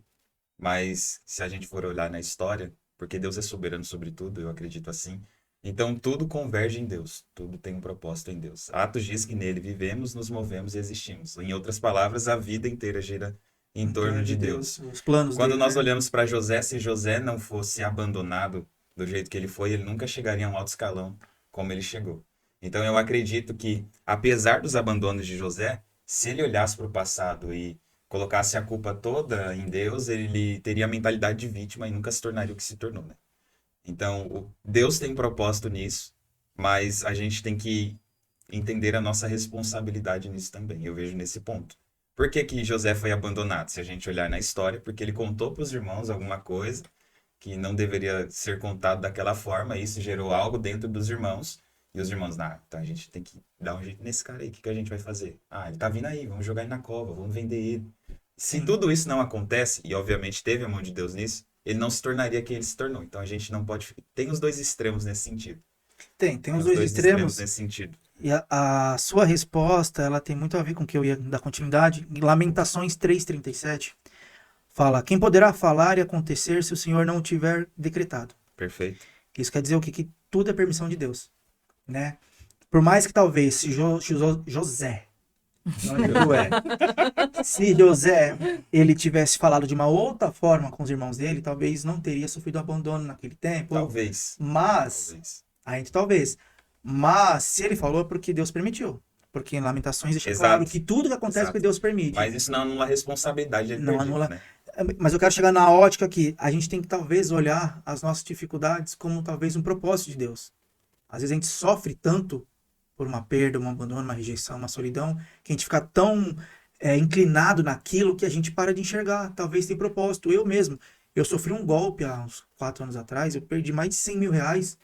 B: Mas se a gente for olhar na história, porque Deus é soberano sobre tudo, eu acredito assim. Então tudo converge em Deus, tudo tem um propósito em Deus. Atos diz que nele vivemos, nos movemos e existimos. Em outras palavras, a vida inteira gira em torno de Deus.
A: Os planos
B: Quando
A: dele,
B: nós
A: né?
B: olhamos para José, se José não fosse abandonado do jeito que ele foi, ele nunca chegaria a um alto escalão como ele chegou. Então eu acredito que, apesar dos abandonos de José, se ele olhasse para o passado e colocasse a culpa toda em Deus, ele teria a mentalidade de vítima e nunca se tornaria o que se tornou, né? Então, Deus tem propósito nisso, mas a gente tem que entender a nossa responsabilidade nisso também. Eu vejo nesse ponto. Por que que José foi abandonado? Se a gente olhar na história, porque ele contou para os irmãos alguma coisa que não deveria ser contado daquela forma, e isso gerou algo dentro dos irmãos, e os irmãos, então a gente tem que dar um jeito nesse cara aí, o que que a gente vai fazer? Ele tá vindo aí, vamos jogar ele na cova, vamos vender ele. Se tudo isso não acontece, e obviamente teve a mão de Deus nisso, ele não se tornaria quem ele se tornou. Então a gente não pode... Tem os dois extremos nesse sentido.
A: Tem os dois extremos.
B: Nesse sentido.
A: E a sua resposta, ela tem muito a ver com o que eu ia dar continuidade. Em Lamentações 3:37, fala: quem poderá falar e acontecer se o Senhor não o tiver decretado?
B: Perfeito.
A: Isso quer dizer o quê? Que tudo é permissão de Deus, né? Por mais que talvez se José, não é Josué, se José, ele tivesse falado de uma outra forma com os irmãos dele, talvez não teria sofrido abandono naquele tempo.
B: Talvez.
A: Talvez. Mas se ele falou é porque Deus permitiu. Porque em Lamentações deixa
B: Exato.
A: claro que tudo que acontece é
B: Exato.
A: porque Deus permite.
B: Mas isso não anula a responsabilidade dele
A: Não
B: perdido,
A: anula.
B: né?
A: Mas eu quero chegar na ótica que a gente tem que talvez olhar as nossas dificuldades como talvez um propósito de Deus. Às vezes a gente sofre tanto por uma perda, um abandono, uma rejeição, uma solidão, que a gente fica tão inclinado naquilo que a gente para de enxergar. Talvez tem propósito. Eu mesmo, eu sofri um golpe há uns 4 anos atrás, eu perdi mais de 100 mil reais.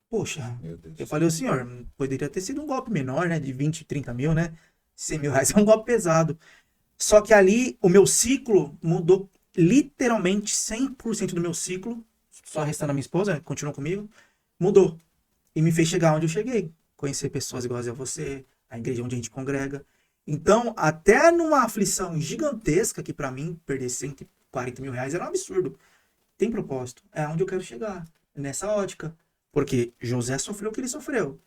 A: Poxa,
B: Meu Deus.
A: eu falei, senhor, poderia ter sido um golpe menor, né? De 20, 30 mil, né? 100 mil reais é um golpe pesado. Só que ali o meu ciclo mudou literalmente 100% do meu ciclo. Só restando a minha esposa, continuou comigo. Mudou. E me fez chegar onde eu cheguei. Conhecer pessoas iguais a você, a igreja onde a gente congrega. Então, até numa aflição gigantesca, que pra mim, perder 140 mil reais era um absurdo. Tem propósito. É onde eu quero chegar. Nessa ótica. Porque José sofreu o que ele sofreu.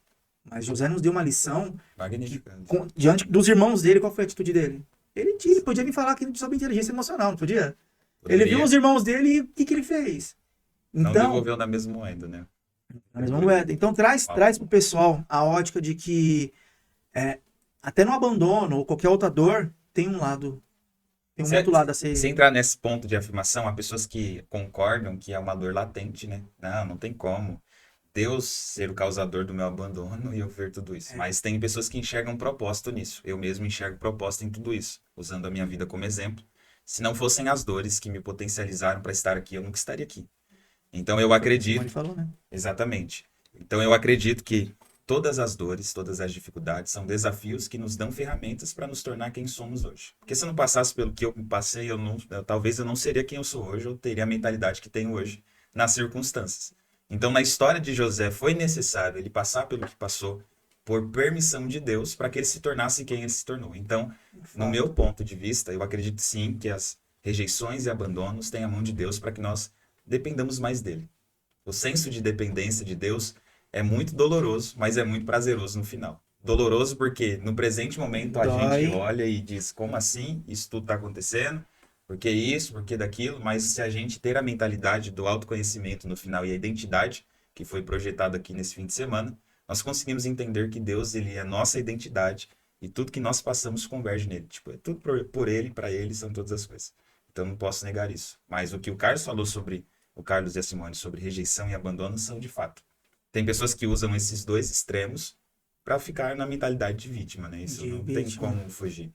A: Mas José nos deu uma lição
B: Magnífica.
A: diante dos irmãos dele. Qual foi a atitude dele? Ele podia vir falar aqui sobre inteligência emocional, não podia? Ele viu os irmãos dele e o que ele fez?
B: Não
A: Então,
B: devolveu na mesma moeda, né?
A: na mesma moeda. Então traz pro pessoal a ótica de que até no abandono ou qualquer outra dor tem um lado. Tem um outro lado a ser.
B: Se entrar nesse ponto de afirmação, há pessoas que concordam que é uma dor latente, né? Não tem como Deus ser o causador do meu abandono e eu ver tudo isso. Mas tem pessoas que enxergam propósito nisso. Eu mesmo enxergo propósito em tudo isso, usando a minha vida como exemplo. Se não fossem as dores que me potencializaram para estar aqui, eu nunca estaria aqui. Então eu acredito...
A: Como ele falou, né?
B: Exatamente. Então eu acredito que todas as dores, todas as dificuldades são desafios que nos dão ferramentas para nos tornar quem somos hoje. Porque se eu não passasse pelo que eu passei, talvez eu não seria quem eu sou hoje, eu teria a mentalidade que tenho hoje nas circunstâncias. Então, na história de José, foi necessário ele passar pelo que passou por permissão de Deus para que ele se tornasse quem ele se tornou. Então, no meu ponto de vista, eu acredito sim que as rejeições e abandonos têm a mão de Deus para que nós dependamos mais dele. O senso de dependência de Deus é muito doloroso, mas é muito prazeroso no final. Doloroso porque no presente momento a gente olha e diz, como assim? Isso tudo está acontecendo? Por que isso? Por que daquilo? Mas se a gente ter a mentalidade do autoconhecimento no final e a identidade que foi projetada aqui nesse fim de semana, nós conseguimos entender que Deus, ele é a nossa identidade e tudo que nós passamos converge nele. Tipo, é tudo por ele, para ele, são todas as coisas. Então não posso negar isso. Mas o que o Carlos falou sobre, o Carlos e a Simone, sobre rejeição e abandono são de fato. Tem pessoas que usam esses dois extremos para ficar na mentalidade de vítima, né? Isso não tem como fugir.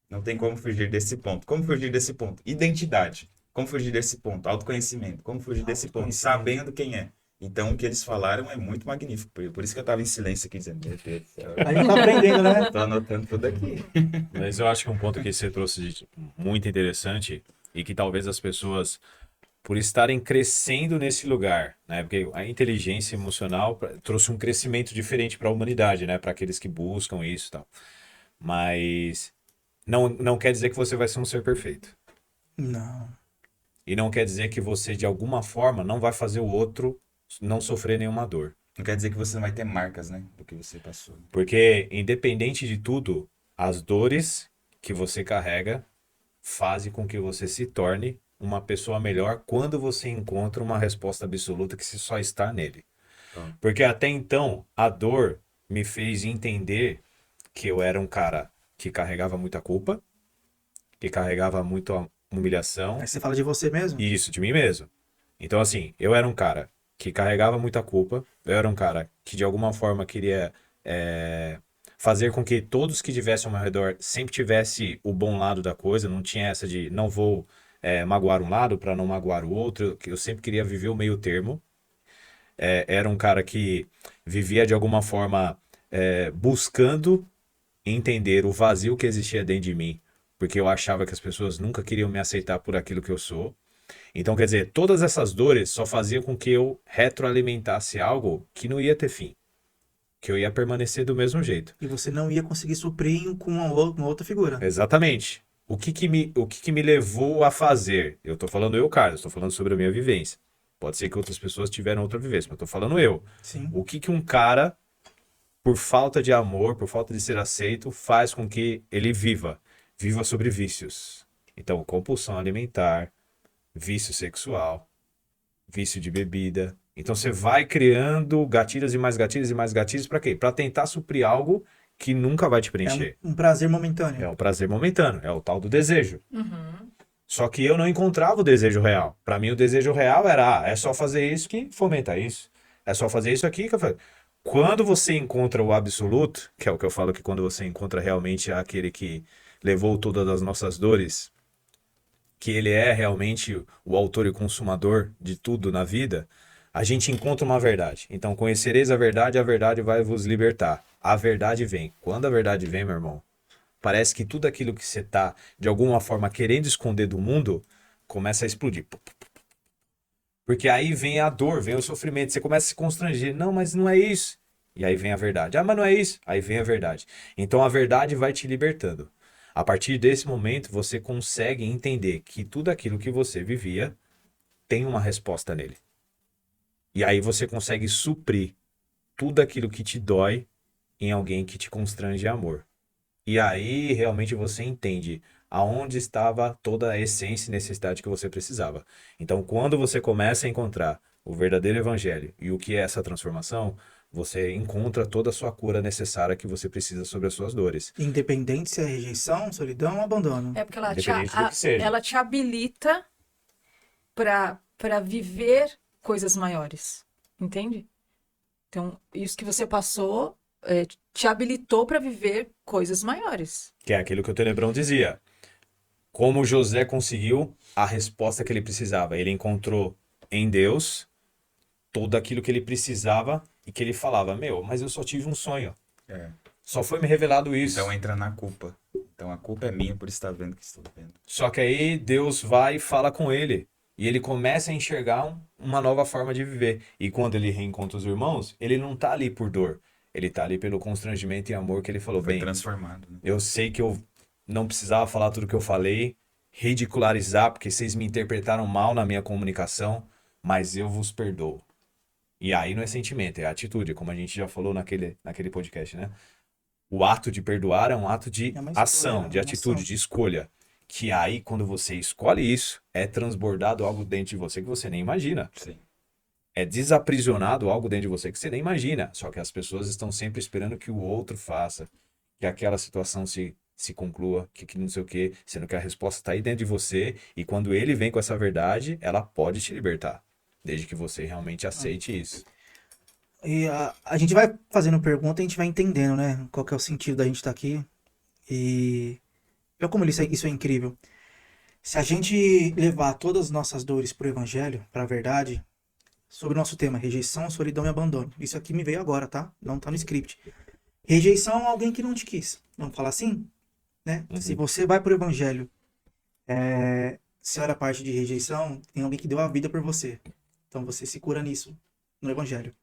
B: Não tem como fugir desse ponto. Como fugir desse ponto? Identidade. Como fugir desse ponto? Autoconhecimento. Como fugir desse ponto? Sabendo quem é. Então, o que eles falaram é muito magnífico. Por isso que eu estava em silêncio aqui, dizendo, meu Deus do céu.
A: A gente tá aprendendo, né?
B: Tô anotando tudo aqui.
C: Mas eu acho que um ponto que você trouxe muito interessante e que talvez as pessoas, por estarem crescendo nesse lugar, né? Porque a inteligência emocional trouxe um crescimento diferente para a humanidade, né? Para aqueles que buscam isso e tal. Mas... Não quer dizer que você vai ser um ser perfeito.
A: Não.
C: E não quer dizer que você, de alguma forma, não vai fazer o outro não sofrer nenhuma dor.
B: Não quer dizer que você não vai ter marcas, né? Do que você passou.
C: Porque, independente de tudo, as dores que você carrega fazem com que você se torne uma pessoa melhor quando você encontra uma resposta absoluta que se só está nele. Porque até então, a dor me fez entender que eu era um cara que carregava muita culpa, que carregava muita humilhação.
A: Aí você fala de você mesmo?
C: E isso, de mim mesmo. Então, assim, eu era um cara que carregava muita culpa, eu era um cara que de alguma forma queria fazer com que todos que estivessem ao meu redor sempre tivesse o bom lado da coisa, não tinha essa de não vou magoar um lado para não magoar o outro, eu sempre queria viver o meio termo. Era um cara que vivia de alguma forma buscando entender o vazio que existia dentro de mim, porque eu achava que as pessoas nunca queriam me aceitar por aquilo que eu sou. Então, quer dizer, todas essas dores só faziam com que eu retroalimentasse algo que não ia ter fim, que eu ia permanecer do mesmo jeito.
A: E você não ia conseguir suprir com uma outra figura.
C: Exatamente. O que me levou a fazer? Eu tô falando eu, Carlos, tô falando sobre a minha vivência. Pode ser que outras pessoas tiveram outra vivência, mas eu tô falando eu.
A: Sim.
C: O que um cara, por falta de amor, por falta de ser aceito, faz com que ele viva sobre vícios. Então, compulsão alimentar, vício sexual, vício de bebida. Então, você vai criando gatilhos e mais gatilhos e mais gatilhos para quê? Para tentar suprir algo que nunca vai te preencher.
A: É um prazer momentâneo.
C: É o prazer momentâneo, é o tal do desejo.
D: Uhum.
C: Só que eu não encontrava o desejo real. Para mim, o desejo real era, é só fazer isso que fomenta isso. É só fazer isso aqui que eu faço. Quando você encontra o absoluto, que é o que eu falo que quando você encontra realmente aquele que levou todas as nossas dores, que ele é realmente o autor e consumador de tudo na vida, a gente encontra uma verdade. Então, conhecereis a verdade vai vos libertar. A verdade vem. Quando a verdade vem, meu irmão, parece que tudo aquilo que você está, de alguma forma, querendo esconder do mundo, começa a explodir. Porque aí vem a dor, vem o sofrimento, você começa a se constranger. Não, mas não é isso. E aí vem a verdade. Ah, mas não é isso. Aí vem a verdade. Então a verdade vai te libertando. A partir desse momento, você consegue entender que tudo aquilo que você vivia tem uma resposta nele. E aí você consegue suprir tudo aquilo que te dói em alguém que te constrange amor. E aí realmente você entende aonde estava toda a essência e necessidade que você precisava. Então, quando você começa a encontrar o verdadeiro evangelho e o que é essa transformação, você encontra toda a sua cura necessária que você precisa sobre as suas dores.
A: Independente se é rejeição, solidão ou abandono.
D: É porque ela
C: Independente do que seja.
D: ela te habilita para viver coisas maiores, entende? Então, isso que você passou te habilitou para viver coisas maiores.
C: Que é aquilo que o Tenebrão dizia. Como José conseguiu a resposta que ele precisava. Ele encontrou em Deus tudo aquilo que ele precisava e que ele falava, mas eu só tive um sonho. Só foi me revelado isso.
B: Então entra na culpa. Então a culpa é minha por estar vendo o que estou vendo.
C: Só que aí Deus vai e fala com ele. E ele começa a enxergar uma nova forma de viver. E quando ele reencontra os irmãos, ele não tá ali por dor. Ele tá ali pelo constrangimento e amor que ele falou.
B: Foi
C: Bem,
B: transformado. Né?
C: eu sei que eu não precisava falar tudo que eu falei, ridicularizar, porque vocês me interpretaram mal na minha comunicação, mas eu vos perdoo. E aí não é sentimento, é atitude, como a gente já falou naquele podcast, né? O ato de perdoar é um ato de ação, de atitude, de escolha. Que aí, quando você escolhe isso, é transbordado algo dentro de você que você nem imagina.
B: Sim.
C: É desaprisionado algo dentro de você que você nem imagina. Só que as pessoas estão sempre esperando que o outro faça, que aquela situação se conclua, que não sei o quê, sendo que a resposta está aí dentro de você. E quando ele vem com essa verdade, ela pode te libertar. Desde que você realmente aceite isso.
A: E a gente vai fazendo pergunta e a gente vai entendendo, né? Qual que é o sentido da gente estar aqui. E olha como isso é incrível. Se a gente levar todas as nossas dores pro evangelho, pra verdade, sobre o nosso tema, rejeição, solidão e abandono. Isso aqui me veio agora, tá? Não tá no script. Rejeição é alguém que não te quis. Vamos falar assim? Né? Se você vai pro evangelho, se olha a parte de rejeição, tem alguém que deu a vida por você. Então você se cura nisso, no evangelho.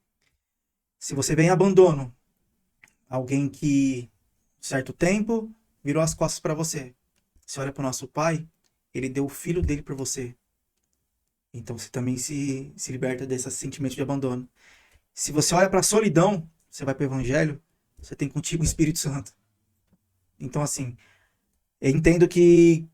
A: Se você vem em abandono, alguém que, certo tempo, virou as costas para você. Você olha para o nosso pai, ele deu o filho dele por você. Então você também se liberta desse sentimento de abandono. Se você olha para a solidão, você vai para o evangelho, você tem contigo o Espírito Santo. Então assim, eu entendo que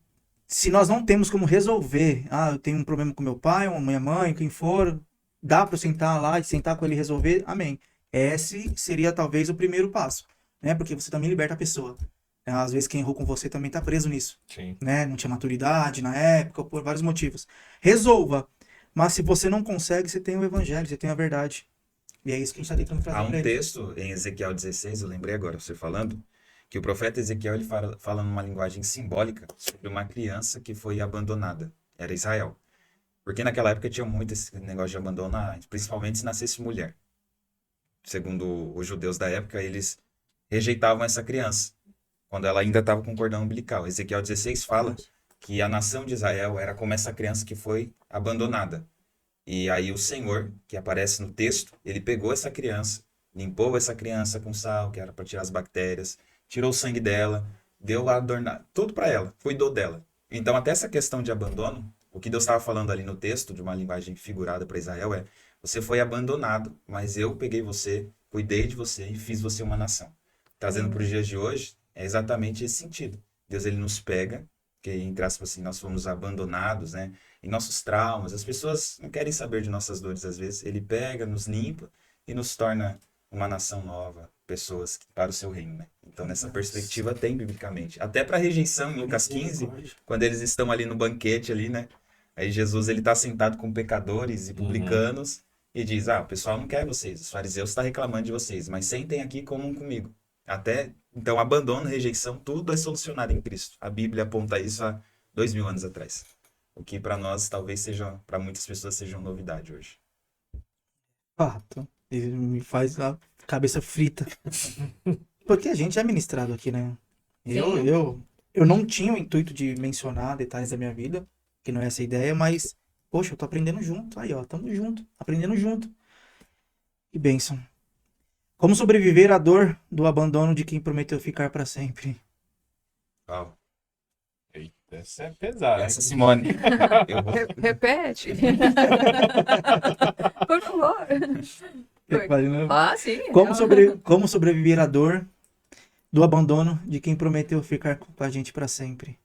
A: Se nós não temos como resolver, eu tenho um problema com meu pai, ou minha mãe, quem for, dá para eu sentar lá e sentar com ele e resolver, amém. Esse seria talvez o primeiro passo, né? Porque você também liberta a pessoa. Às vezes quem errou com você também tá preso nisso,
C: Sim.
A: né? Não tinha maturidade na época, por vários motivos. Resolva. Mas se você não consegue, você tem o evangelho, você tem a verdade. E é isso que a gente está tentando trazer
B: Há um
A: pra eles.
B: texto em Ezequiel 16, eu lembrei agora você falando, que o profeta Ezequiel ele fala numa linguagem simbólica sobre uma criança que foi abandonada. Era Israel. Porque naquela época tinha muito esse negócio de abandonar, principalmente se nascesse mulher. Segundo os judeus da época, eles rejeitavam essa criança, quando ela ainda estava com cordão umbilical. Ezequiel 16 fala que a nação de Israel era como essa criança que foi abandonada. E aí o Senhor, que aparece no texto, ele pegou essa criança, limpou essa criança com sal, que era para tirar as bactérias, tirou o sangue dela, deu tudo para ela, cuidou dela. Então até essa questão de abandono, o que Deus estava falando ali no texto, de uma linguagem figurada para Israel, é: você foi abandonado, mas eu peguei você, cuidei de você e fiz você uma nação. Trazendo para os dias de hoje, é exatamente esse sentido. Deus ele nos pega, que entre aspas assim, nós fomos abandonados, né? Em nossos traumas, as pessoas não querem saber de nossas dores às vezes. Ele pega, nos limpa e nos torna uma nação nova, pessoas para o seu reino, né? Então nessa perspectiva tem biblicamente. Até para rejeição em Lucas 15, quando eles estão ali no banquete ali, né? Aí Jesus ele está sentado com pecadores e publicanos e diz: o pessoal não quer vocês, os fariseus estão reclamando de vocês, mas sentem aqui e comam comigo. Até então abandono, rejeição, tudo é solucionado em Cristo. A Bíblia aponta isso há 2000 anos atrás. O que para nós talvez seja, para muitas pessoas seja uma novidade hoje.
A: Fato. Ele me faz a cabeça frita. Porque a gente é ministrado aqui, né? Eu não tinha o intuito de mencionar detalhes da minha vida, que não é essa a ideia, mas, poxa, eu tô aprendendo junto. Aí, ó, tamo junto, aprendendo junto. Que bênção. Como sobreviver à dor do abandono de quem prometeu ficar para sempre?
B: Uau.
C: Eita, essa é pesada, hein?
B: Essa, Simone. Eu vou...
D: Repete. Por favor. Sim.
A: Como sobreviver à dor do abandono de quem prometeu ficar com a gente para sempre?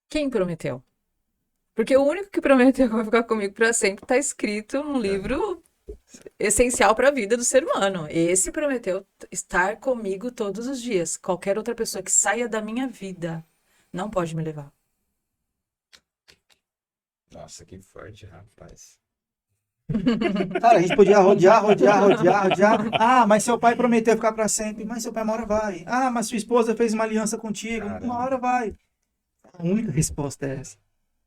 D: Quem prometeu? Porque o único que prometeu que vai ficar comigo para sempre está escrito num livro essencial para a vida do ser humano. Esse prometeu estar comigo todos os dias. Qualquer outra pessoa que saia da minha vida não pode me levar.
B: Nossa, que forte, rapaz.
A: Cara, a gente podia rodear. Mas seu pai prometeu ficar para sempre. Mas seu pai uma hora vai. Mas sua esposa fez uma aliança contigo.
B: Caramba.
A: Uma hora vai. A única resposta é essa.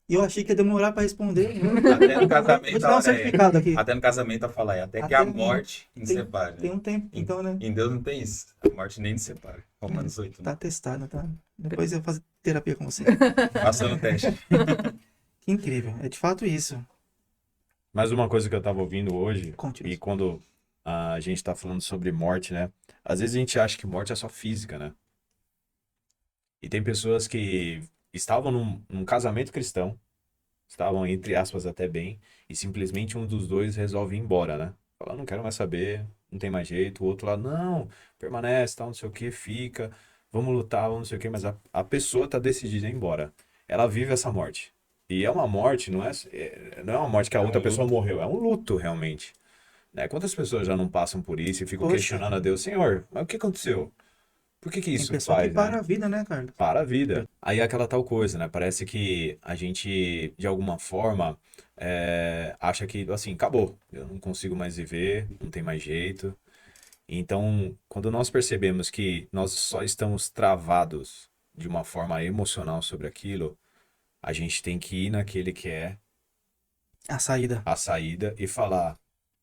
A: E eu achei que ia demorar para responder.
B: Até no casamento,
A: Vou te dar um certificado aqui.
B: até no casamento eu falei, até que a morte nos separe.
A: Tem um tempo, então, né?
B: Em Deus não tem isso. A morte nem nos separa. Romanos 8.
A: Tá testado, tá? Depois eu vou fazer terapia com você.
B: Passando o teste.
A: Que incrível. É de fato isso.
C: Mais uma coisa que eu tava ouvindo hoje,
A: Conte
C: e
A: isso.
C: quando a gente tá falando sobre morte, né? Às vezes a gente acha que morte é só física, né? E tem pessoas que estavam num casamento cristão, estavam, entre aspas, até bem, e simplesmente um dos dois resolve ir embora, né? Fala, não quero mais saber, não tem mais jeito. O outro lá, não, permanece, tal, não sei o que, fica, vamos lutar, vamos não sei o que, mas a pessoa tá decidida a ir embora. Ela vive essa morte. E é uma morte, não é uma morte que a outra pessoa morreu, é um luto realmente. Né? Quantas pessoas já não passam por isso e ficam
A: Poxa.
C: questionando a Deus, Senhor, mas o que aconteceu? Por que
A: Tem
C: isso
A: pessoal
C: faz,
A: que para
C: né?
A: a vida, né, Carlos?
C: Para a vida. Aí é aquela tal coisa, né? Parece que a gente, de alguma forma, acha que, assim, acabou. Eu não consigo mais viver, não tem mais jeito. Então, quando nós percebemos que nós só estamos travados de uma forma emocional sobre aquilo, a gente tem que ir naquele que é
A: A saída.
C: a saída e falar,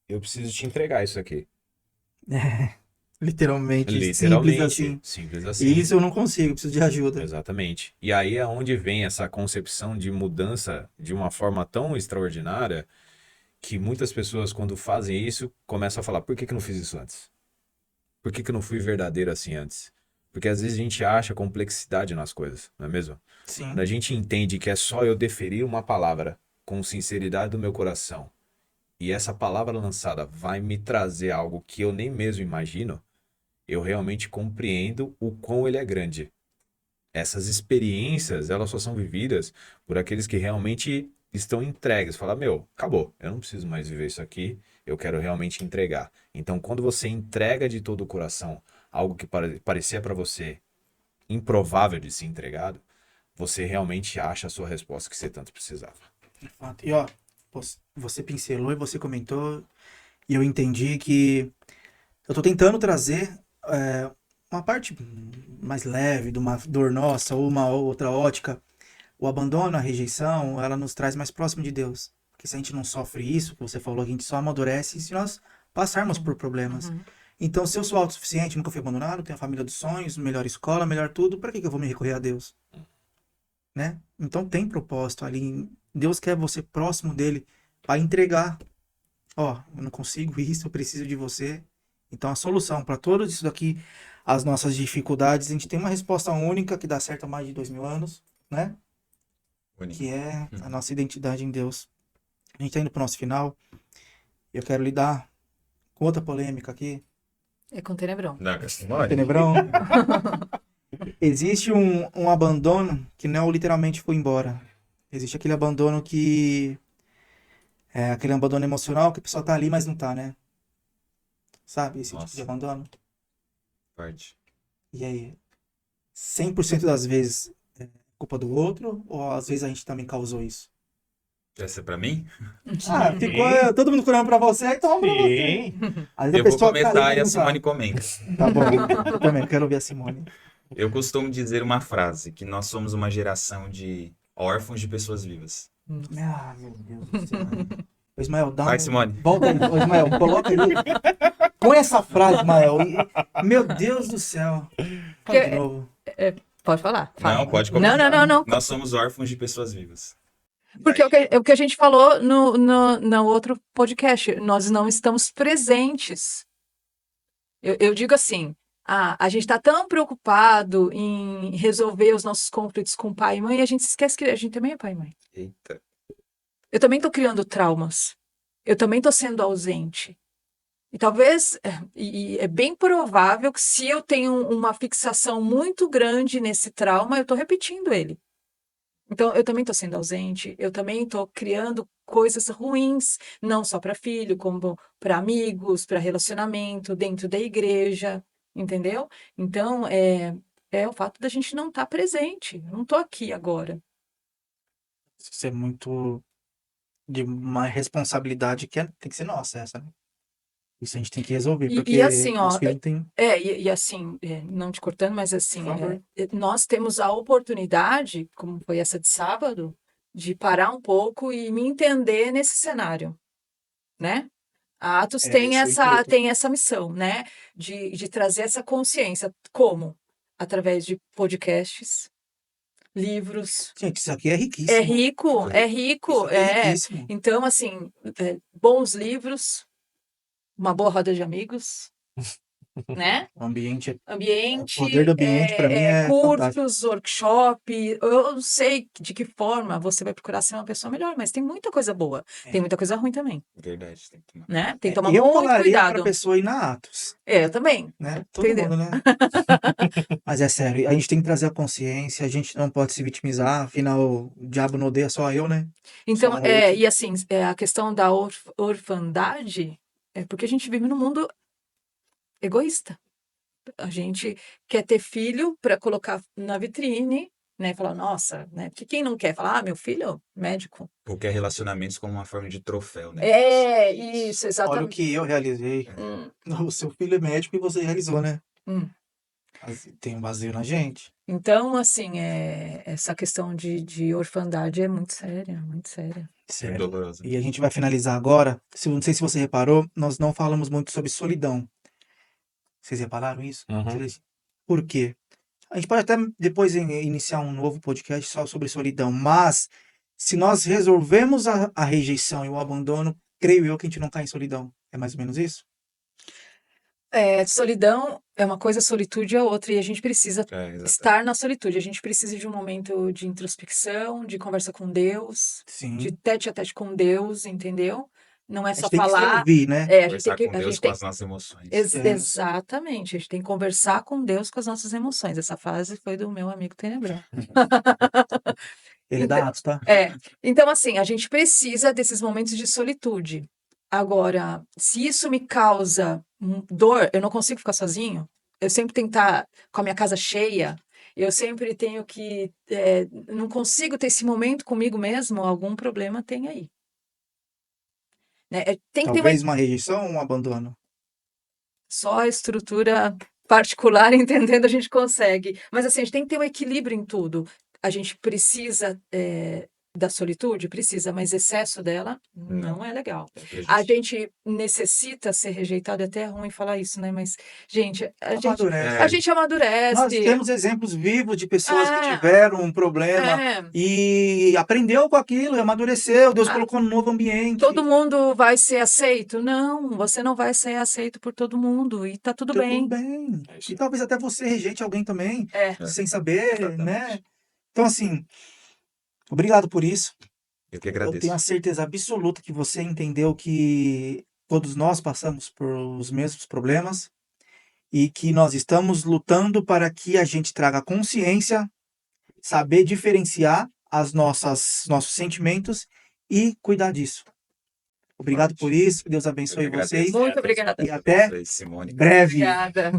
C: eu preciso te entregar isso aqui.
A: Literalmente.
C: Literalmente.
A: Simples assim.
C: Simples assim.
A: E isso eu não consigo, preciso de ajuda.
C: Exatamente. E aí é onde vem essa concepção de mudança de uma forma tão extraordinária que muitas pessoas, quando fazem isso, começam a falar, por que que eu não fiz isso antes? Por que que eu não fui verdadeiro assim antes? Porque às vezes a gente acha complexidade nas coisas, não é mesmo?
A: Sim.
C: Quando a gente entende que é só eu deferir uma palavra com sinceridade do meu coração e essa palavra lançada vai me trazer algo que eu nem mesmo imagino, eu realmente compreendo o quão ele é grande. essas experiências, elas só são vividas por aqueles que realmente estão entregues. Falar, meu, acabou, eu não preciso mais viver isso aqui, eu quero realmente entregar. Então, quando você entrega de todo o coração algo que parecia para você improvável de ser entregado, você realmente acha a sua resposta que você tanto precisava.
A: De fato. E ó, você pincelou e você comentou, e eu entendi que eu tô tentando trazer uma parte mais leve de uma dor nossa, ou uma outra ótica. O abandono, a rejeição, ela nos traz mais próximo de Deus. Porque se a gente não sofre isso, que você falou, a gente só amadurece se nós passarmos por problemas. Então, se eu sou autossuficiente, nunca fui abandonado, tenho a família dos sonhos, melhor escola, melhor tudo, para que eu vou me recorrer a Deus? Né? Então tem propósito ali. Deus quer você próximo dele para entregar. Ó, eu não consigo isso, eu preciso de você. Então a solução para tudo isso daqui, as nossas dificuldades, a gente tem uma resposta única que dá certo há mais de 2000 anos, né?
B: Bonito.
A: Que é a nossa identidade em Deus. A gente tá indo pro nosso final. Eu quero lidar com outra polêmica aqui.
D: É com Tenebrão.
B: Não, Castimone.
A: Tenebrão. Existe um abandono que não literalmente foi embora. Existe aquele abandono que é aquele abandono emocional que a pessoa tá ali, mas não tá, né? Sabe? Esse tipo de
B: Nossa.
A: abandono.
B: Parte.
A: E aí, 100% das vezes é culpa do outro, ou às vezes a gente também causou isso?
B: Essa é pra mim?
A: Ah, ficou todo mundo falando pra você, então vamos pra você.
C: Sim.
A: Às vezes
B: Eu
A: a
B: vou
A: pessoa tá ali,
B: começar
A: mas
B: e a
A: não tá.
B: Simone comenta.
A: Tá bom, eu também quero ouvir a Simone.
B: Eu costumo dizer uma frase, que nós somos uma geração de órfãos de pessoas vivas.
A: Ah, meu Deus do céu. Ô, Ismael, dá
B: Vai, Simone.
A: Volta aí, ô, Ismael, coloca aí. Põe essa frase, Ismael. Meu Deus do céu. Fala de novo.
D: Pode falar. Fala.
B: Não, pode começar.
D: Não.
B: Nós somos órfãos de pessoas vivas.
D: Porque é o que a gente falou no outro podcast. Nós não estamos presentes. Eu digo assim, a gente está tão preocupado em resolver os nossos conflitos com pai e mãe, e a gente esquece que a gente também é pai e mãe.
B: Eita.
D: Eu também estou criando traumas. Eu também estou sendo ausente. E talvez, e é bem provável que se eu tenho uma fixação muito grande nesse trauma, eu estou repetindo ele. Então, eu também estou sendo ausente, eu também estou criando coisas ruins, não só para filho, como para amigos, para relacionamento, dentro da igreja, entendeu? Então, é o fato da gente não estar presente, eu não estou aqui agora.
A: Isso é muito de uma responsabilidade que tem que ser nossa, essa, né? Isso a gente tem que resolver,
D: E
A: porque
D: assim, ó,
A: os filhos têm...
D: e assim, não te cortando, mas assim,
A: Por favor.
D: nós temos a oportunidade, como foi essa de sábado, de parar um pouco e me entender nesse cenário, né? A Atos tem
A: isso é incrível.
D: tem essa missão, né? De trazer essa consciência. Como? Através de podcasts, livros.
A: Gente, isso aqui é
D: É
A: riquíssimo.
D: rico,
A: Isso aqui é riquíssimo.
D: Então, assim, bons livros, uma boa roda de amigos, né?
A: O ambiente,
D: Ambiente,
A: o poder do ambiente para mim é fantástico.
D: cursos, workshop. Eu não sei de que forma você vai procurar ser uma pessoa melhor, mas tem muita coisa boa. Tem muita coisa ruim também,
B: Verdade, tem que tomar.
D: né? Tem que tomar
A: Eu
D: muito
A: falaria
D: cuidado.
A: pra pessoa ir na Atos,
D: Eu também.
A: né? Todo
D: Entendeu?
A: mundo, né? Mas é sério, a gente tem que trazer a consciência, a gente não pode se vitimizar, afinal, o diabo não odeia só eu, né?
D: Então,
A: Só um outro.
D: e assim, a questão da orfandade é porque a gente vive num mundo egoísta. A gente quer ter filho para colocar na vitrine, né? Falar, nossa, né? Porque quem não quer falar, meu filho, médico.
B: Ou quer relacionamentos como uma forma de troféu, né?
D: Isso,
A: Olha o
D: exatamente.
A: que eu realizei. O seu filho é médico e você realizou, né?
D: Hum.
A: Mas tem um vazio na gente.
D: Então, assim, essa questão de orfandade é muito séria, muito séria.
B: É
A: Sério.
B: doloroso.
A: E a gente vai finalizar agora. Não sei se você reparou, nós não falamos muito sobre solidão. Vocês repararam isso?
C: Uhum.
A: Por quê? A gente pode até depois iniciar um novo podcast só sobre solidão, mas se nós resolvemos a rejeição e o abandono, creio eu que a gente não cai em solidão. É mais ou menos isso?
D: Solidão é uma coisa, solitude é outra, e a gente precisa
B: Exatamente.
D: estar na solitude. A gente precisa de um momento de introspecção, de conversa com Deus,
A: Sim.
D: de tete a tete com Deus, entendeu? não é
A: A
D: só
A: gente tem que se
D: falar.
A: ouvir, né?
D: A gente tem
B: Conversar
D: que,
B: com
D: a
B: Deus
D: gente
B: com
D: tem,
B: as nossas emoções.
A: É.
D: exatamente, a gente tem que conversar com Deus com as nossas emoções. Essa frase foi do meu amigo Tenebrão.
A: Ele é da Atos, tá?
D: Então, assim, a gente precisa desses momentos de solitude. Agora, se isso me causa dor, eu não consigo ficar sozinho, eu sempre tenho que estar com a minha casa cheia, eu sempre tenho que. Não consigo ter esse momento comigo mesmo, algum problema tem aí. Né? Tem que ter
A: Talvez uma rejeição ou um abandono.
D: só a estrutura particular entendendo a gente consegue. Mas assim, a gente tem que ter um equilíbrio em tudo. A gente precisa da solitude, precisa, mas excesso dela não é legal.
B: É
D: A
B: prejudicial.
D: gente necessita ser rejeitado, é até ruim falar isso, né? Mas, gente,
A: Amadurece.
D: a gente
A: Nós
D: amadurece.
A: temos exemplos vivos de pessoas que
D: É,
A: tiveram um problema
D: é.
A: e aprendeu com aquilo, e amadureceu, Deus
D: Ah,
A: colocou no novo ambiente.
D: todo mundo vai ser aceito? Não, você não vai ser aceito por todo mundo e tá tudo
A: Tudo
D: bem.
A: bem.
C: É isso
A: E
C: aí.
A: talvez até você rejeite alguém também,
D: É.
A: sem saber,
B: Exatamente.
A: né? Então, assim, obrigado por isso.
B: Eu que
A: Eu
B: agradeço.
A: tenho a certeza absoluta que você entendeu que todos nós passamos por os mesmos problemas e que nós estamos lutando para que a gente traga consciência, saber diferenciar nossos sentimentos e cuidar disso. Obrigado por isso, que Deus
B: Eu
A: abençoe
B: que agradeço.
A: vocês
D: Muito obrigada.
A: e até
B: Breve. Simone.
A: breve.
D: Obrigada.